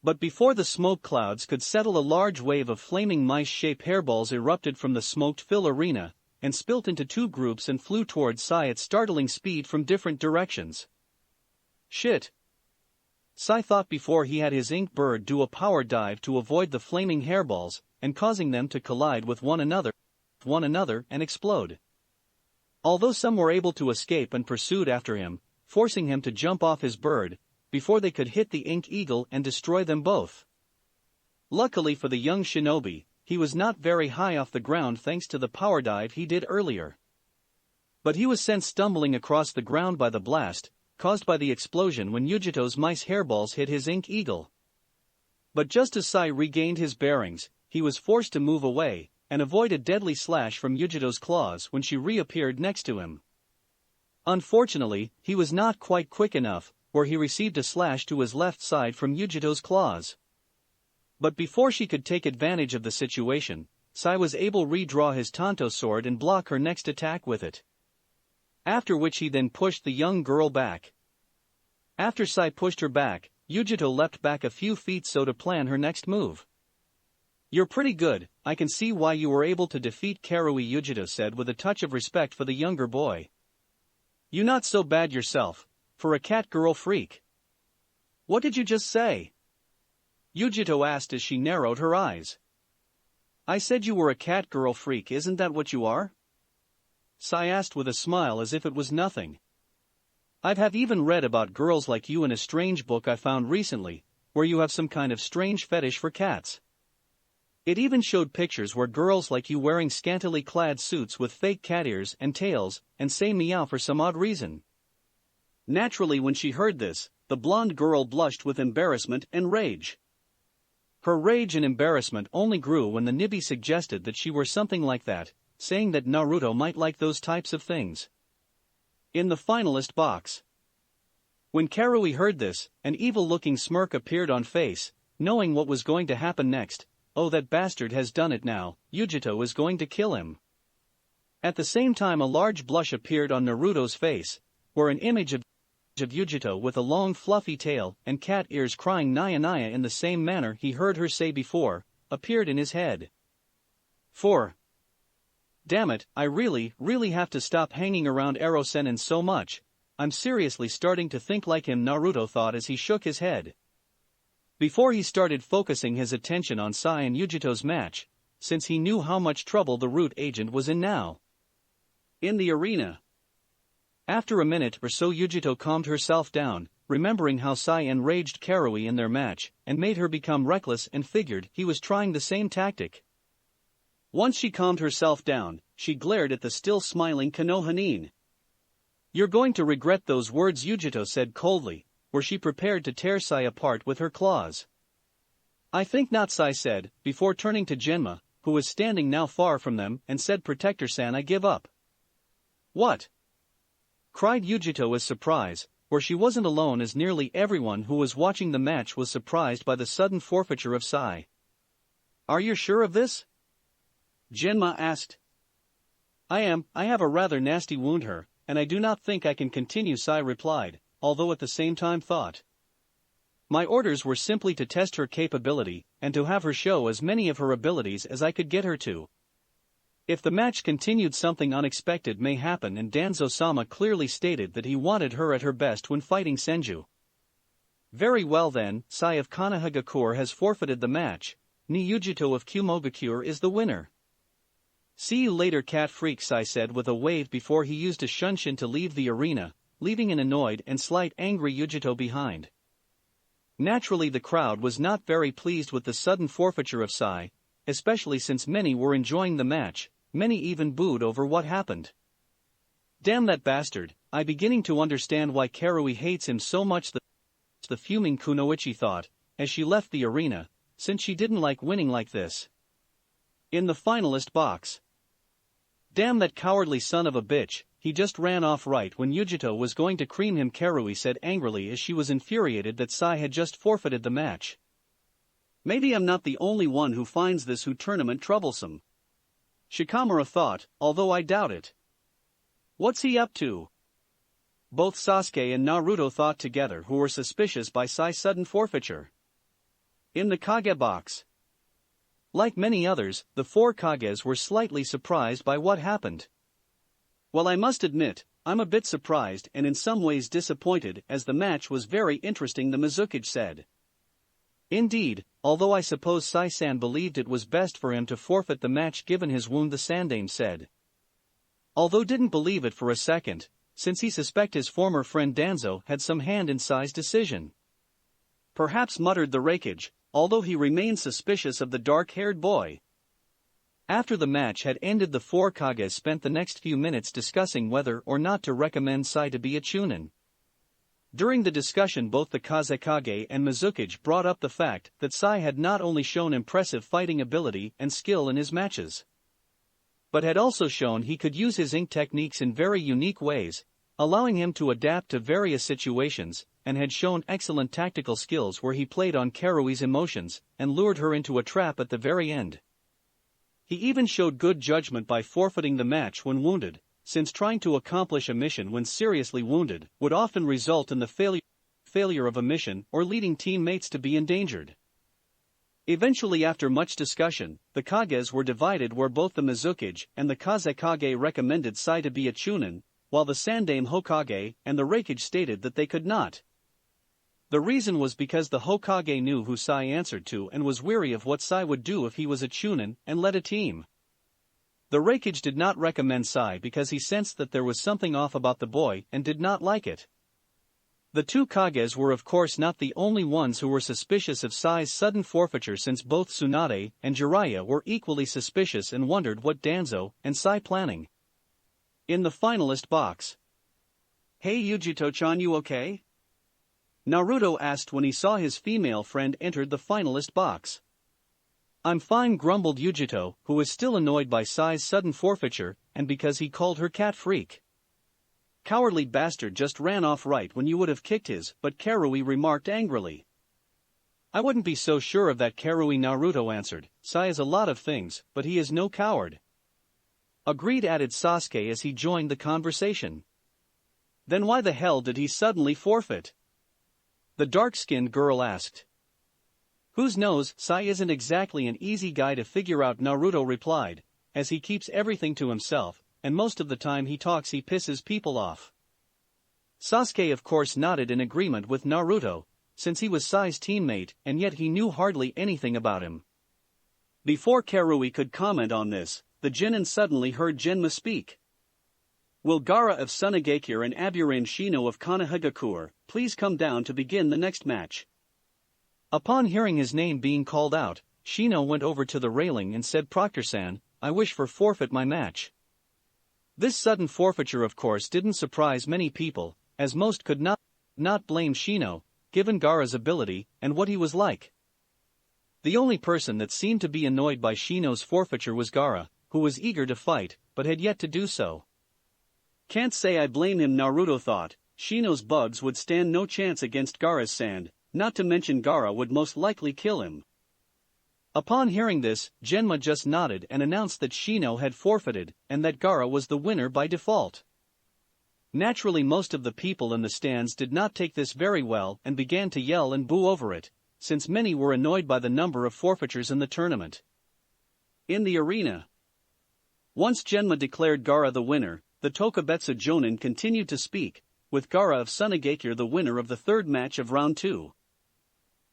But before the smoke clouds could settle, a large wave of flaming mice-shaped hairballs erupted from the smoke-filled arena, and spilt into two groups and flew towards Sai at startling speed from different directions. "Shit!" Sai thought before he had his ink bird do a power dive to avoid the flaming hairballs, and causing them to collide with one another and explode. Although some were able to escape and pursued after him, forcing him to jump off his bird, before they could hit the ink eagle and destroy them both. Luckily for the young shinobi, he was not very high off the ground thanks to the power dive he did earlier. But he was sent stumbling across the ground by the blast, caused by the explosion when Yugito's mice hairballs hit his ink eagle. But just as Sai regained his bearings, he was forced to move away, and avoid a deadly slash from Yugito's claws when she reappeared next to him. Unfortunately, he was not quite quick enough, where he received a slash to his left side from Yugito's claws. But before she could take advantage of the situation, Sai was able to redraw his Tanto sword and block her next attack with it. After which he then pushed the young girl back. After Sai pushed her back, Yugito leapt back a few feet so to plan her next move. "You're pretty good, I can see why you were able to defeat Karui," Yugito said with a touch of respect for the younger boy. "You not so bad yourself, for a cat girl freak." "What did you just say?" Yugito asked as she narrowed her eyes. "I said you were a cat girl freak, isn't that what you are?" Sai asked with a smile as if it was nothing. "Have even read about girls like you in a strange book I found recently, where you have some kind of strange fetish for cats. It even showed pictures where girls like you wearing scantily clad suits with fake cat ears and tails, and say meow for some odd reason." Naturally, when she heard this, the blonde girl blushed with embarrassment and rage. Her rage and embarrassment only grew when the Nibi suggested that she were something like that, saying that Naruto might like those types of things. In the finalist box. When Karui heard this, an evil-looking smirk appeared on face. Knowing what was going to happen next, "Oh, that bastard has done it now, Yugito is going to kill him." At the same time a large blush appeared on Naruto's face, where an image of Yugito with a long fluffy tail and cat ears crying Naya Naya in the same manner he heard her say before, appeared in his head. 4. Damn it, I really have to stop hanging around Ero-sennin so much. I'm seriously starting to think like him, Naruto thought as he shook his head. Before he started focusing his attention on Sai and Yugito's match, since he knew how much trouble the root agent was in now. In the arena. After a minute or so Yugito calmed herself down, remembering how Sai enraged Karui in their match, and made her become reckless and figured he was trying the same tactic. Once she calmed herself down, she glared at the still smiling Konohanin. "You're going to regret those words," Yugito said coldly, were she prepared to tear Sai apart with her claws. "I think not," Sai said, before turning to Genma, who was standing now far from them, and said, "Protector-san, I give up." "What?" cried Yugito with surprise, where she wasn't alone as nearly everyone who was watching the match was surprised by the sudden forfeiture of Sai. "Are you sure of this?" Genma asked. I have a rather nasty wound here, and I do not think I can continue," Sai replied, although at the same time thought. "My orders were simply to test her capability, and to have her show as many of her abilities as I could get her to. If the match continued, something unexpected may happen, and Danzo-sama clearly stated that he wanted her at her best when fighting Senju." "Very well then, Sai of Konohagakure has forfeited the match, Ni Yugito of Kumogakure is the winner." "See you later, cat freak," Sai said with a wave before he used a shunshin to leave the arena, leaving an annoyed and slight angry Yugito behind. Naturally the crowd was not very pleased with the sudden forfeiture of Sai, especially since many were enjoying the match, many even booed over what happened. "Damn that bastard, I'm beginning to understand why Karui hates him so much," the fuming Kunoichi thought, as she left the arena, since she didn't like winning like this. In the finalist box. "Damn that cowardly son of a bitch, he just ran off right when Yugito was going to cream him," Karui said angrily as she was infuriated that Sai had just forfeited the match. "Maybe I'm not the only one who finds this tournament troublesome," Shikamaru thought, although I doubt it. "What's he up to?" Both Sasuke and Naruto thought together, who were suspicious by Sai's sudden forfeiture. In the Kage box. Like many others, the four Kages were slightly surprised by what happened. "Well, I must admit, I'm a bit surprised and in some ways disappointed, as the match was very interesting," the Mizukage said. "Indeed, although I suppose Sai-san believed it was best for him to forfeit the match given his wound," the Sandame said. Although didn't believe it for a second, since he suspected his former friend Danzo had some hand in Sai's decision. "Perhaps," muttered the Raikage, although he remained suspicious of the dark-haired boy. After the match had ended, the four Kages spent the next few minutes discussing whether or not to recommend Sai to be a Chunin. During the discussion both the Kazekage and Mizukage brought up the fact that Sai had not only shown impressive fighting ability and skill in his matches, but had also shown he could use his ink techniques in very unique ways, allowing him to adapt to various situations, and had shown excellent tactical skills where he played on Karui's emotions and lured her into a trap at the very end. He even showed good judgment by forfeiting the match when wounded, since trying to accomplish a mission when seriously wounded would often result in the failure of a mission or leading teammates to be endangered. Eventually, after much discussion, the Kages were divided, where both the Mizukage and the Kazekage recommended Sai to be a Chunin, while the Sandame Hokage and the Raikage stated that they could not. The reason was because the Hokage knew who Sai answered to and was weary of what Sai would do if he was a Chunin and led a team. The Raikage did not recommend Sai because he sensed that there was something off about the boy and did not like it. The two Kages were of course not the only ones who were suspicious of Sai's sudden forfeiture, since both Tsunade and Jiraiya were equally suspicious and wondered what Danzo and Sai planning. In the finalist box. "Hey Yugito-chan, you okay?" Naruto asked when he saw his female friend entered the finalist box. "I'm fine," grumbled Yugito, who was still annoyed by Sai's sudden forfeiture, and because he called her cat freak. "Cowardly bastard just ran off right when you would have kicked his butt," Karui remarked angrily. I wouldn't be so sure of that, Karui Naruto answered. Sai is a lot of things, but he is no coward. Agreed, added Sasuke as he joined the conversation. Then why the hell did he suddenly forfeit? The dark-skinned girl asked. Whose knows, Sai isn't exactly an easy guy to figure out, Naruto replied, as he keeps everything to himself, and most of the time he talks he pisses people off. Sasuke of course nodded in agreement with Naruto, since he was Sai's teammate and yet he knew hardly anything about him. Before Karui could comment on this, the Genin suddenly heard Genma speak. Will Gaara of Tsunade and Aburin Shino of Konohagakure please come down to begin the next match? Upon hearing his name being called out, Shino went over to the railing and said, Proctor-san, I wish for forfeit my match. This sudden forfeiture of course didn't surprise many people, as most could not blame Shino, given Gaara's ability and what he was like. The only person that seemed to be annoyed by Shino's forfeiture was Gaara, who was eager to fight, but had yet to do so. Can't say I blame him, Naruto thought. Shino's bugs would stand no chance against Gaara's sand, not to mention Gaara would most likely kill him. Upon hearing this, Genma just nodded and announced that Shino had forfeited, and that Gaara was the winner by default. Naturally most of the people in the stands did not take this very well and began to yell and boo over it, since many were annoyed by the number of forfeitures in the tournament. In the arena, once Genma declared Gaara the winner, the Tokubetsu Jonin continued to speak, with Gaara of Tsunade the winner of the third match of round 2.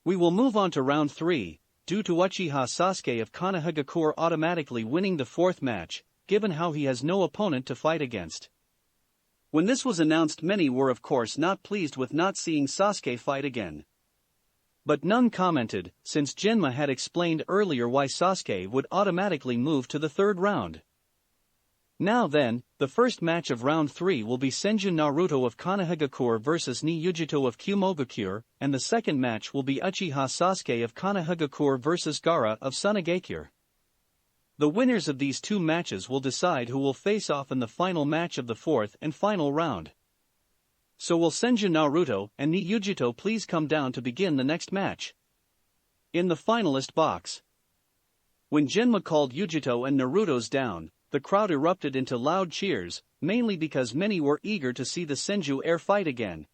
We will move on to round 3, due to Uchiha Sasuke of Konohagakure automatically winning the fourth match, given how he has no opponent to fight against. When this was announced, many were of course not pleased with not seeing Sasuke fight again. But none commented, since Genma had explained earlier why Sasuke would automatically move to the third round. Now then, the first match of round 3 will be Senju Naruto of Konohagakure vs Yugito of Kumogakure, and the second match will be Uchiha Sasuke of Konohagakure vs Gaara of Tsunade. The winners of these two matches will decide who will face off in the final match of the fourth and final round. So will Senju Naruto and Yugito please come down to begin the next match? In the finalist box. When Genma called Yugito and Naruto's down, the crowd erupted into loud cheers, mainly because many were eager to see the Senju heir fight again.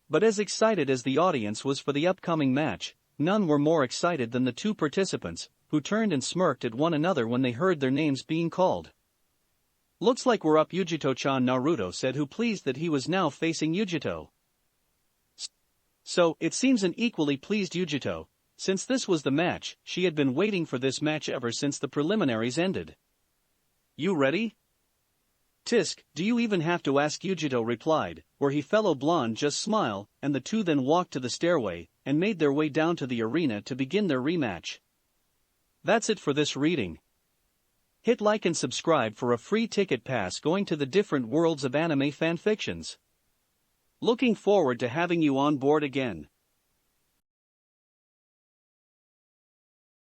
But as excited as the audience was for the upcoming match, none were more excited than the two participants, who turned and smirked at one another when they heard their names being called. Looks like we're up, Yugito-chan, Naruto said, who pleased that he was now facing Yugito. So, it seems an equally pleased Yugito, since this was the match. She had been waiting for this match ever since the preliminaries ended. You ready? Tisk, do you even have to ask, Yugito replied, where he fellow blonde just smile, and the two then walked to the stairway, and made their way down to the arena to begin their rematch. That's it for this reading. Hit like and subscribe for a free ticket pass going to the different worlds of anime fanfictions. Looking forward to having you on board again.